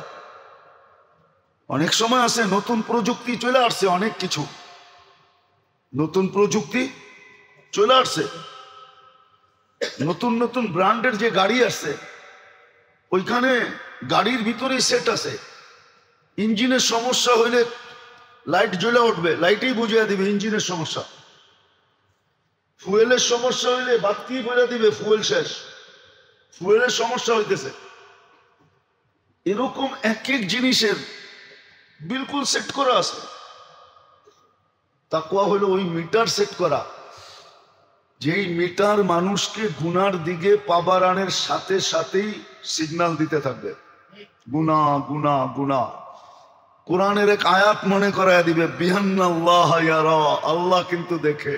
Speaker 1: অনেক সময় আছে নতুন প্রযুক্তি চলে আসছে, অনেক কিছু নতুন প্রযুক্তি চলে আসছে, নতুন নতুন ব্র্যান্ডের যে গাড়ি আসছে, ওইখানে গাড়ির ভিতরে সেট আছে, ইঞ্জিনের সমস্যা হইলে লাইট জ্বলে উঠবে, লাইটেই বুঝিয়ে দিবে ইঞ্জিনের সমস্যা। ফুয়েলের সমস্যা হইলে বাতি বলে দিবে ফুয়েল শেষ, ফুয়েলের সমস্যা হইতেছে। এরকম এক এক জিনিসের বিলকুল সেট করা আছে। তাকওয়া হলো ওই মিটার সেট করা, যেই মিটার মানুষকে গুনার দিকে পা বাড়ানোর সাথে সাথেই সিগন্যাল দিতে থাকবে, গুনাহ গুনাহ গুনাহ। কোরআনের এক আয়াত মনে করায় দিবে, বিহান্নাল্লাহ ইয়ারা, আল্লাহ কিন্তু দেখে।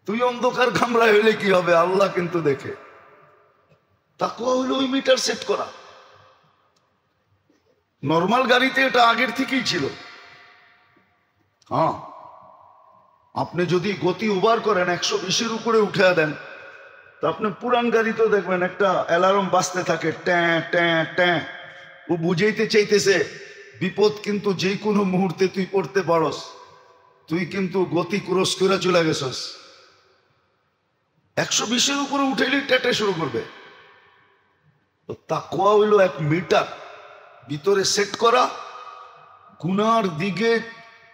Speaker 1: তুই অন্ধকার কামরায় হইলে কি হবে, আল্লাহ কিন্তু দেখে। তাকওয়া হলো ওই মিটার সেট করা। নর্মাল গাড়িতে এটা আগের থেকেই ছিল। হ্যাঁ, আপনি যদি গতি ওভার করেন 120-এর উপরে উঠে দেন, তো আপনি পুরান গাড়িতেও দেখবেন একটা অ্যালার্ম বাজতে থাকে, ট্যাঁ ট্যাঁ ট্যাঁ। ও বুঝাইতে চাইতেছে বিপদ কিন্তু যে কোনো মুহূর্তে তুই পড়তে পারস, তুই কিন্তু গতি ক্রস করে চলে গেছস। 120-এর উপরে উঠেলেই ট্যাটে শুরু করবে। তো তাকওয়া হইল এক মিটার ভিতরে সেট করা, গুনার দিকে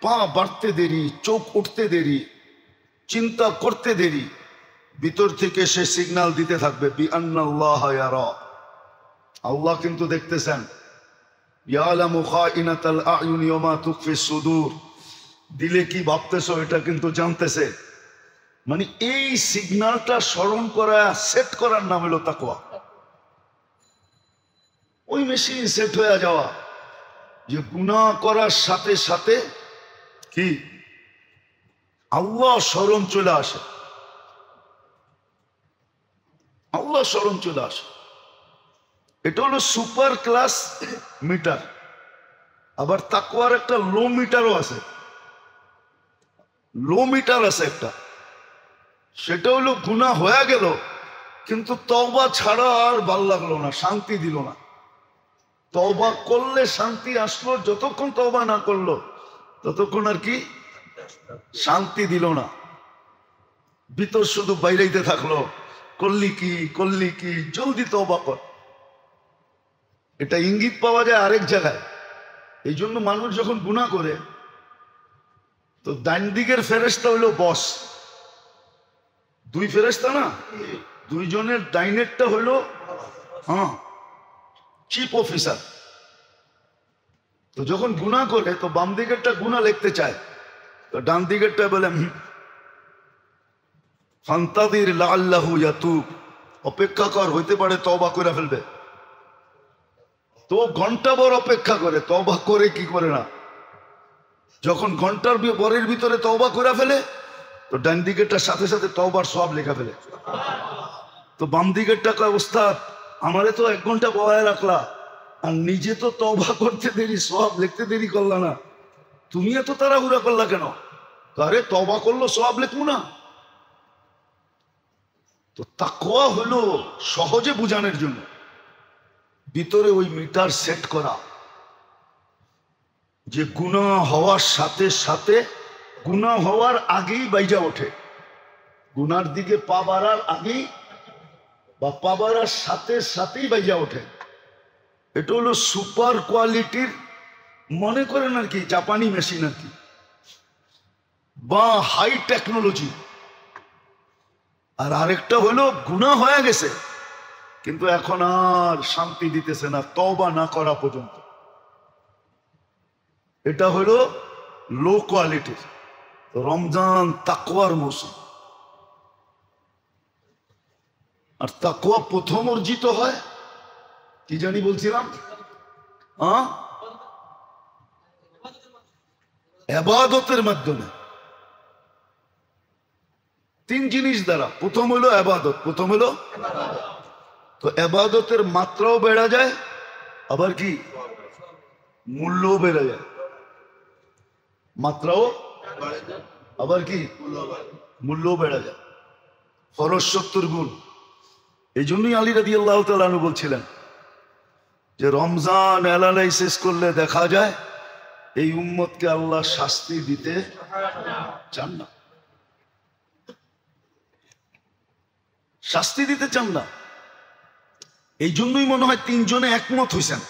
Speaker 1: পা বাড়তে দেরি, চোখ উঠতে দেরি, চিন্তা করতে দেরি, ভিতর থেকে সে সিগন্যাল দিতে থাকবে, বিআন্নাল্লাহ ইয়ারা, আল্লাহ কিন্তু দেখতেছেন। ইয়ালামু খাইনাতাল আয়ুনি ওয়া মা তুখফি সুদূর, দিলে কি ভাবতেছো এটা কিন্তু জানতেছে। মানে এই সিগন্যালটা স্মরণ করা, সেট করার নাম হলো তাকওয়া। ওই মেশিন সেট হয়ে যাওয়া, যে গুনাহ করার সাথে সাথে কি আল্লাহ স্মরণ চলে আসে, আল্লাহ স্মরণ চলে আসে। এটা হলো সুপার ক্লাস মিটার। আবার তাকওয়ার একটা লো মিটারও আছে, লো মিটার আছে একটা। সেটা হলো গুনাহ হয়ে গেল, কিন্তু তওবা ছাড়া আর ভাল লাগলো না, শান্তি দিল না। তওবা করলে শান্তি আসলো, যতক্ষণ তওবা না করলো ততক্ষণ আর কি শান্তি দিল না। ভিতর শুধু বাইরাইতে থাকলো, করলি কি করলি কি, জলদি তওবা কর। এটা ইঙ্গিত পাওয়া যায় আরেক জায়গায়। এই জন্য মানুষ যখন গুনাহ করে, তো ডান দিকের ফেরেশতা হইলো বস, দুই ফেরেশতা না, দুইজনের ডাইনেরটা হইলো চিফ অফিসার। তো যখন গুনাহ করে, তো বাম দিকেরটা গুনাহ লিখতে চায়, তো ডান দিকেরটা বলে ফান্তাদির লাআল্লাহু ইয়াতুব, অপেক্ষা কর, হইতে পারে তওবা করে ফেলবে। তো ঘন্টা ভর অপেক্ষা করে, তওবা করে কি করে না। যখন ঘন্টার বরের ভিতরে তওবা করে ফেলে, তো ডান দিকেরটার সাথে সাথে তওবার সওয়াব লেখা ফেলে। তো বাম দিকেরটা কয়, ওস্তাদ আমারে তো 1 ঘন্টা বহায় রাখলা, আর নিজে তো তওবা করতে দেরি, সওয়াব লিখতে দেরি করলা না, তুমি এত তাড়াহুড়া করলা কেন? আরে তওবা করলো, সওয়াব লিখবো না? তো তাকওয়া হলো সহজে বুঝানোর জন্য ভিতরে ওই মিটার সেট করা, যে গুনাহ হওয়ার সাথে সাথে, গুনাহ হওয়ার আগেই বাইজা ওঠে, গুনার দিকে পা বাড়ার আগেই বা পা বাড়ার সাথে সাথেই বাইজা ওঠে। এটা হলো সুপার কোয়ালিটির, মনে করেন আর কি জাপানি মেশিন আর কি, বা হাই টেকনোলজি। আর আরেকটা হলো গুনাহ হয়ে গেছে, কিন্তু এখন আর শান্তি দিতেছে না তওবা না করা পর্যন্ত। এটা হলো লো কোয়ালিটির। রমজান তাকওয়ার মৌসুম, আর তাকওয়া প্রথম অর্জিত হয় কি জানি বলছিলাম, ইবাদতের মাধ্যমে। 3 জিনিস দ্বারা। প্রথম হলো ইবাদত, প্রথম হলো তো ইবাদতের মাত্রাও বেড়ে যায়, আবার কি মূল্যও বেড়ে যায়। মাত্রাও আবার কি মূল্যও বেড়ে যায়। ফরজ 70 গুণ। এই জন্যই আলী রাদিয়াল্লাহু তাআলা আনহু বলছিলেন যে রমজান অ্যানালাইসিস করলে দেখা যায় এই উম্মতকে আল্লাহ শাস্তি দিতে চান না, শাস্তি দিতে চান না। এই জন্যই মনে হয় তিনজনে একমত হইছেন,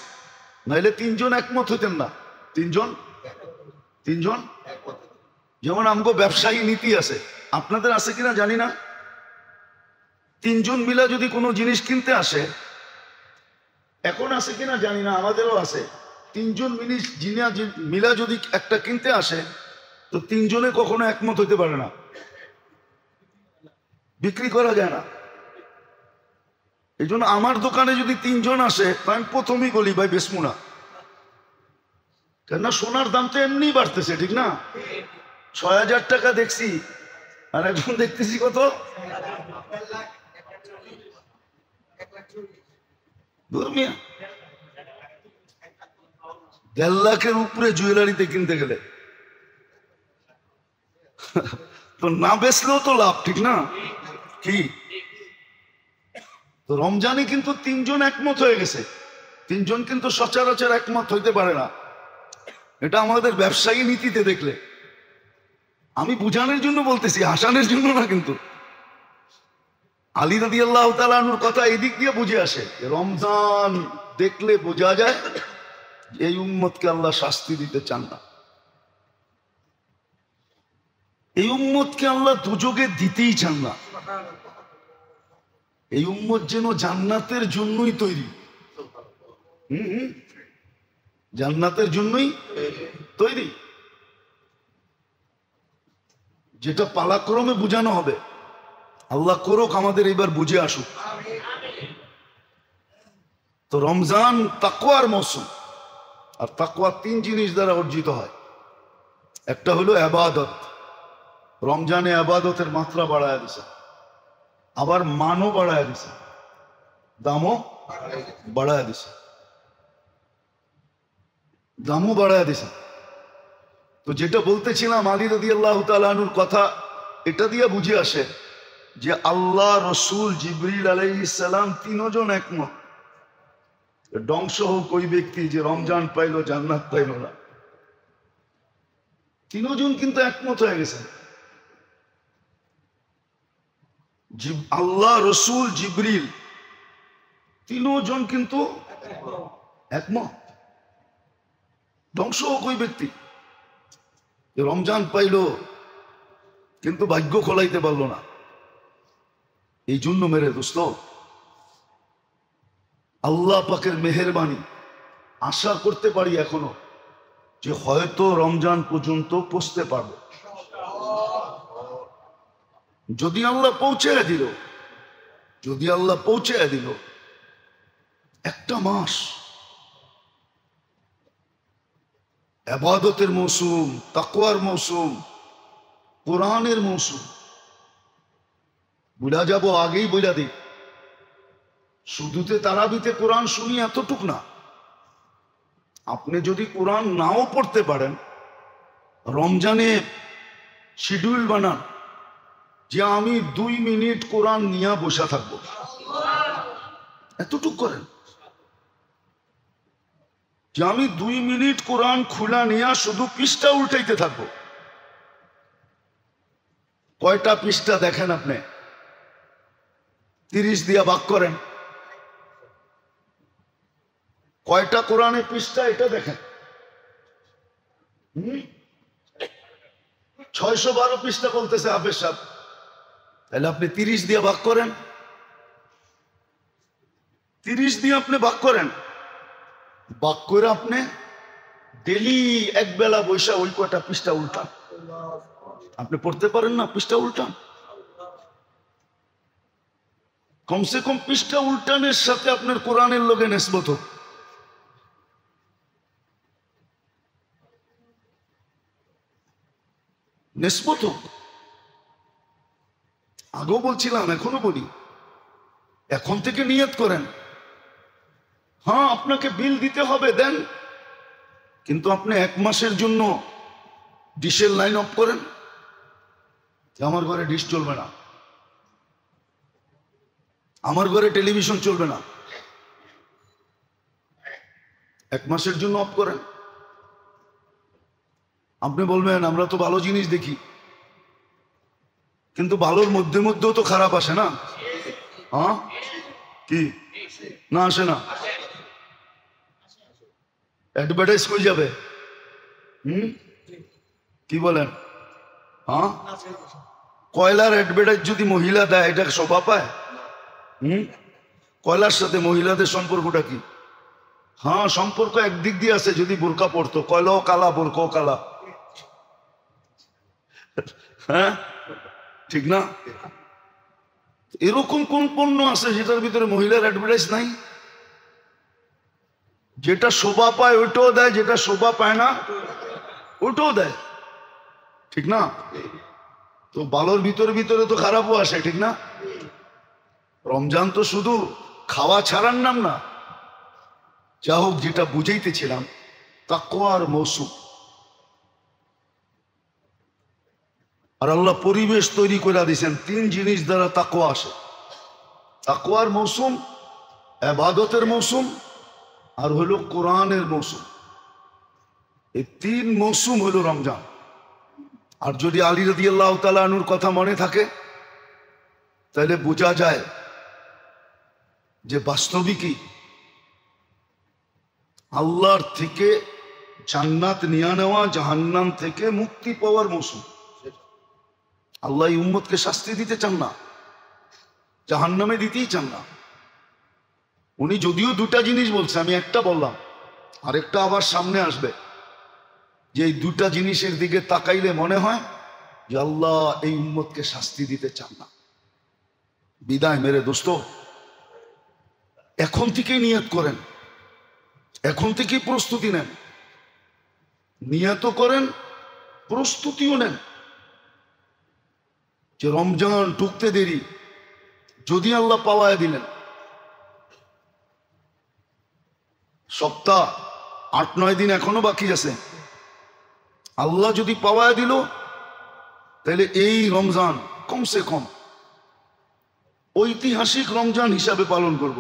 Speaker 1: নাইলে তিনজন একমত হইতেন না। তিনজন যেমন আমগো ব্যবসায়ী নীতি আছে, আপনাদের আছে কিনা জানি না। তিনজন মিলা যদি কোনো জিনিস কিনতে আসে, এখন আছে কিনা জানি না, আমাদেরও আছে। তিনজন মিলা যদি একটা কিনতে আসে, তো তিনজনে কখনো একমত হইতে পারে না, বিক্রি করা যায় না। এই জন্য আমার দোকানে যদি তিনজন আসে, আমি প্রথমেই বলি ভাই বেসমু না, কেননা সোনার দাম তো এমনি বাড়তেছে, ঠিক না? ৬,০০০ টাকা দেখছি, আর এখন দেখতেছি কত, ১.৫ লাখের উপরে জুয়েলারিতে কিনতে গেলে তো না বেচলেও তো লাভ, ঠিক না? কি তো রমজানে কিন্তু তিনজন একমত হয়ে গেছে। তিনজন কিন্তু সচরাচর একমত হইতে পারে না, এটা আমাদের ব্যবসায়ী নীতিতে দেখলে। আমি বুঝানোর জন্য বলতেছি, হাসানের জন্য না। কিন্তু আলী রাদিয়াল্লাহু তাআলা আনহুর কথা এদিক দিয়ে বুঝে আসে, রমজান দেখলে বোঝা যায় এই উম্মতকে আল্লাহ শাস্তি দিতে চান না, এই উম্মতকে আল্লাহ দুযোগে দিতেই চান না। এই উম্মত যেন জান্নাতের জন্যই তৈরি, জান্নাতের জন্যই তৈরি। যেটা পালাক্রমে বুঝানো হবে, আল্লাহ করুক আমাদের এবার বুঝে আসুক। তো রমজান তাকওয়ার মৌসুম, আর তাকওয়া ৩ জিনিস দ্বারা অর্জিত হয়। একটা হলো ইবাদত, রমজানে ইবাদতের মাত্রা বাড়ায় দিছে, আবার মানও বাড়ায় দিছে, দামও বাড়ায় দিছে, দামও বাড়ায় দিছে। তো যেটা বলতেছিলাম আলী রাদিয়াল্লাহু তাআলা আনহুর কথা, এটা দিয়ে বুঝে আসে যে আল্লাহ, রসুল, জিবরিল আলাইহিস সালাম তিনজন একমত। ধ্বংস হোক ওই ব্যক্তি যে রমজান পাইলো জান্নাত পাইল না। তিনজন কিন্তু একমত হয়ে গেছে, আল্লাহ, রসুল, জিবরিল তিনজন কিন্তু একমত। ধ্বংস হোক ওই ব্যক্তি রমজান পাইল কিন্তু ভাগ্য খোলাইতে পারলো না। এই জন্য মেরে দোস্ত, আল্লাহ পাকের মেহেরবানি আশা করতে পারি এখনো যে হয়তো রমজান পর্যন্ত পৌঁছতে পারবো। যদি আল্লাহ পৌঁছে দিল, যদি আল্লাহ পৌঁছে দিল, একটা মাস ইবাদতের মৌসুম, তাকওয়ার মৌসুম, কোরআনের মৌসুম। বুঝা যাব আগেই বইলা দিই, শুধুতে তারাবিতে কোরআন শুনি এতটুক না। আপনি যদি কোরআন নাও পড়তে পারেন, রমজানে শিডিউল বানান যে আমি 2 মিনিট কোরআন নিয়ে বসে থাকবো, এতটুক করেন যে আমি 2 মিনিট কোরআন খোলা নিয়ে শুধু পৃষ্ঠা উল্টাইতে থাকবো। কয়টা পৃষ্ঠা দেখেন আপনি? 30 দিয়া ভাগ করেন, কয়টা কোরআনের পৃষ্ঠা এটা দেখেন। 612 পৃষ্ঠা বলতেছে হাফেজ সাহেব, তাহলে আপনি 30 দিয়ে ভাগ করেন, 30 দিয়ে আপনি ভাগ করেন, ভাগ করে আপনি ডেলি এক বেলা বৈশা ওই কয়টা পৃষ্ঠা উল্টান। আপনি পড়তে পারেন না, পৃষ্ঠা উল্টান। কমসে কম পৃষ্ঠা উল্টানের সাথে আপনার কোরআনের লগে নিসবত হোক। নিসবত হোক। আগেও বলছিলাম, এখনো বলি, এখন থেকে নিয়ত করেন। হ্যাঁ, আপনাকে বিল দিতে হবে, দেন, কিন্তু আপনি 1 মাসের জন্য ডিশের লাইন অফ করেন। আমার ঘরে ডিশ চলবে না, আমার ঘরে টেলিভিশন চলবে না, 1 মাসের জন্য অফ করেন। আপনি বলবেন আমরা তো ভালো জিনিস দেখি, কিন্তু ভালোর মধ্যে মধ্যেও তো খারাপ আসে না? হ্যাঁ, কি না আসে না? অ্যাডভার্টাইজ হয়ে যাবে। কি বলেন? হ্যাঁ, কয়লার অ্যাডভার্টাইজ যদি মহিলা দেয় এটা শোভা পায়? কয়লার সাথে মহিলাদের সম্পর্কটা কি? হ্যাঁ, সম্পর্ক একদিক দিয়ে আছে, যদি বোরকা পড়তো। কয়লাও কালা, বোরকাও কালা। হ্যাঁ, ঠিক না? এরকম কোন পণ্য আছে যেটার ভিতরে মহিলার অ্যাডভার্টাইজ নাই? যেটা শোভা পায় ওইটাও দেয়, যেটা শোভা পায় না ওইটাও দেয়, ঠিক না? তো ভালোর ভিতরে ভিতরে তো খারাপও আসে, ঠিক না? রমজান তো শুধু খাওয়া ছাড়ার নাম না। যা হোক, যেটা বুঝাইতেছিলাম, তাকওয়ার মৌসুম। আর আল্লাহ পরিবেশ তৈরি করে দিয়েছেন, তিন জিনিস দ্বারা তাকওয়া আসে। তাকওয়ার মৌসুম, ইবাদতের মৌসুম, আর হলো কোরআনের মৌসুম। এই তিন মৌসুম হলো রমজান। আর যদি আলী রাদিয়াল্লাহু তাআলা আনহুর কথা মনে থাকে, তাহলে বোঝা যায় যে বাস্তবিকই আল্লাহর থেকে জান্নাত নিয়ে নেওয়া, জাহান্নাম থেকে মুক্তি পাওয়ার মৌসুম। আল্লাহ এই উম্মতকে শাস্তি দিতে চান না, জাহান্নামে দিতেই চান না। উনি যদিও দুটা জিনিস বলছে, আমি একটা বললাম, আরেকটা আবার সামনে আসবে, যে এই দুটা জিনিসের দিকে তাকাইলে মনে হয় যে আল্লাহ এই উম্মতকে শাস্তি দিতে চান না। বিদায় মেরে দোস্ত, এখন থেকেই নিয়ত করেন, এখন থেকেই প্রস্তুতি নেন। নিয়ত করেন, প্রস্তুতিও নেন যে রমজান ঢুকতে দেরি, যদি আল্লাহ পাওয়ায় দিলেন, সপ্তাহ 8-9 দিন এখনো বাকি আছে, আল্লাহ যদি পাওয়ায় দিল, তাহলে এই রমজান কমসে কম ঐতিহাসিক রমজান হিসাবে পালন করব,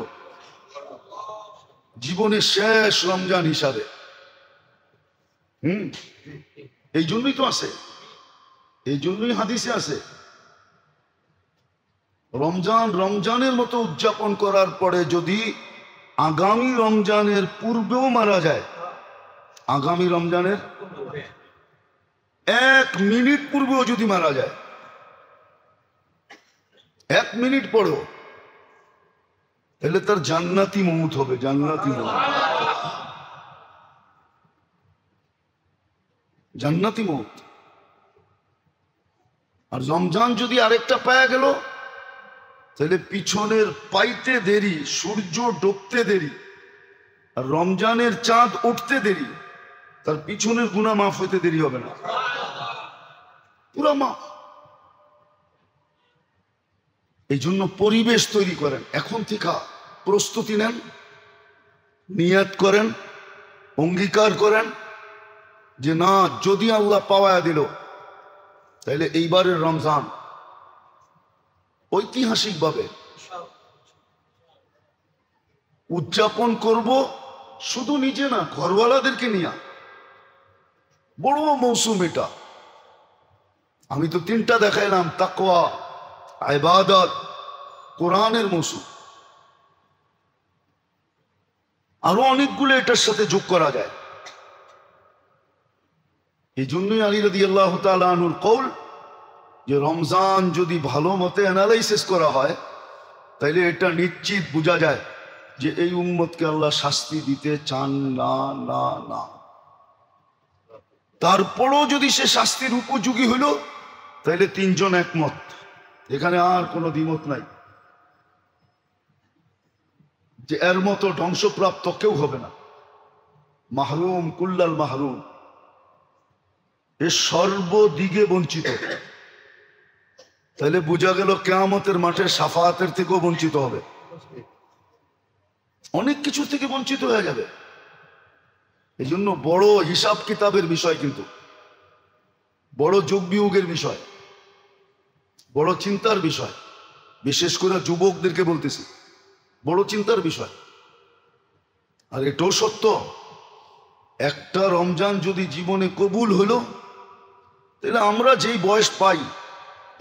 Speaker 1: জীবনের শেষ রমজান হিসাবে। এই জন্যই তো আছে, এই জন্যই হাদিসে আছে, রমজান রমজানের মতো উদযাপন করার পরে যদি আগামী রমজানের পূর্বেও মারা যায়, আগামী রমজানের 1 মিনিট পূর্বেও যদি মারা যায়, 1 মিনিট পরেও, তাহলে তার জান্নাতি মউত হবে, জান্নাতি মউত, জান্নাতি মউত। আর রমজান যদি আরেকটা পায়া গেল, তাহলে পিছনের পাইতে দেরি, সূর্য ডুবতে দেরি, আর রমজানের চাঁদ উঠতে দেরি, তার পিছনের গুনাহ মাফ হইতে দেরি হবে না, পুরা মাফ। এই জন্য পরিবেশ তৈরি করেন, এখন থেকে প্রস্তুতি নেন, নিয়ত করেন, অঙ্গীকার করেন যে না, যদি আল্লাহ পাওয়ায় দিল, তাহলে এইবারের রমজান ঐতিহাসিকভাবে উদযাপন করব, শুধু নিজে না, ঘরওয়ালাদেরকে নিয়ে। বড় মৌসুম এটা। আমি তো 3টা দেখাইলাম, তাকওয়া, ইবাদত, কোরআনের মৌসুম। আরো অনেকগুলো এটার সাথে যোগ করা যায়। এই জন্যই আলী রাদিয়াল্লাহু তাআলা আনহুর কওল, যে রমজান যদি ভালো মতে অ্যানালাইসিস করা হয়, তাইলে এটা নিশ্চিত বোঝা যায় যে এই উম্মতকে আল্লাহ শাস্তি দিতে চান না, না, না। তারপরও যদি সে শাস্তির উপযোগী হইল, তাইলে 3 জন একমত, এখানে আর কোনো দ্বিমত নাই, যে এর মতো ধ্বংসপ্রাপ্ত কেউ হবে না। মাহরুম কুল্লাল মাহরুম, এ সর্বদিকে বঞ্চিত। তাহলে বোঝা গেল কিয়ামতের মাঠে শাফাআতের থেকেও বঞ্চিত হবে, অনেক কিছু থেকে বঞ্চিত হয়ে যাবে। এই জন্য বড় হিসাব কিতাবের বিষয়, কিন্তু বড় যোগ বিয়োগের বিষয়, বড় চিন্তার বিষয়, বিশেষ করে যুবকদেরকে বলতেছি, বড় চিন্তার বিষয়। আর এটাও সত্য, একটা রমজান যদি জীবনে কবুল হলো, তাহলে আমরা যেই বয়স পাই,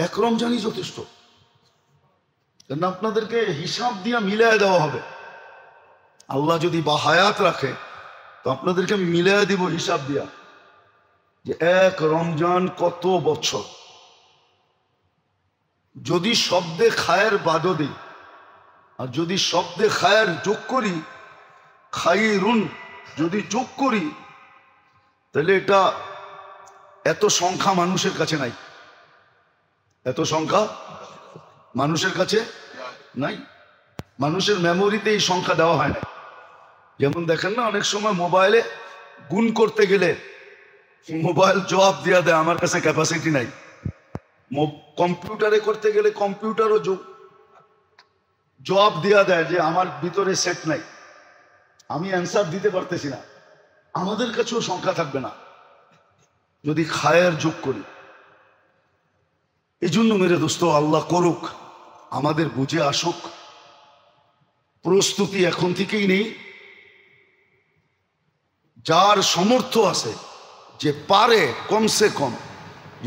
Speaker 1: 1 রমজানই যথেষ্ট। কারণ আপনাদেরকে হিসাব দিয়ে মিলায় দেওয়া হবে, আল্লাহ যদি বাহায়াত রাখে তো আপনাদেরকে মিলিয়ে দিব হিসাব দিয়া যে এক রমজান কত বছর। যদি শব্দে খায়ের বাদও দিই আর যদি শব্দে খায়ের যোগ করি, খাইরুন যদি যোগ করি, তাহলে এটা এত সংখ্যা মানুষের কাছে নাই। এত সংখ্যা মানুষের কাছে নাই। মানুষের মেমোরিতে এই সংখ্যা দেওয়া হয় না। যেমন দেখেন না, অনেক সময় মোবাইলে গুণ করতে গেলে মোবাইল জবাব দেওয়া দেয় আমার কাছে ক্যাপাসিটি নাই। কম্পিউটারে করতে গেলে কম্পিউটারও জবাব দেওয়া দেয় যে আমার ভিতরে সেট নাই, আমি অ্যান্সার দিতে পারতেছি না। আমাদের কাছেও সংখ্যা থাকবে না যদি খায়ের যোগ করি। এই জন্য মেরে দোস্ত, আল্লাহ করুক, আমাদের বুঝে আসুক। প্রস্তুতি এখন থেকেই নেই। যার সামর্থ্য আছে, যে পারে কমসে কম,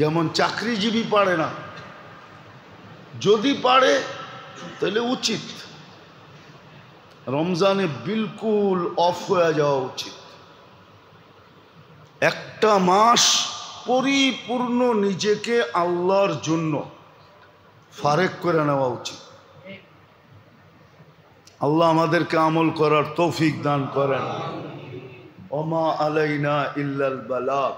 Speaker 1: যেমন চাকরিজীবী পারে না, যদি পারে তাহলে উচিত রমজানে বিলকুল অফ হয়ে যাওয়া উচিত। একটা মাস পরিপূর্ণ নিজেকে আল্লাহর জন্য ফারেক করে নেওয়া উচিত। আল্লাহ আমাদেরকে আমল করার তৌফিক দান করেন। ওমা আলাইনা ইল্লাল বালাগ।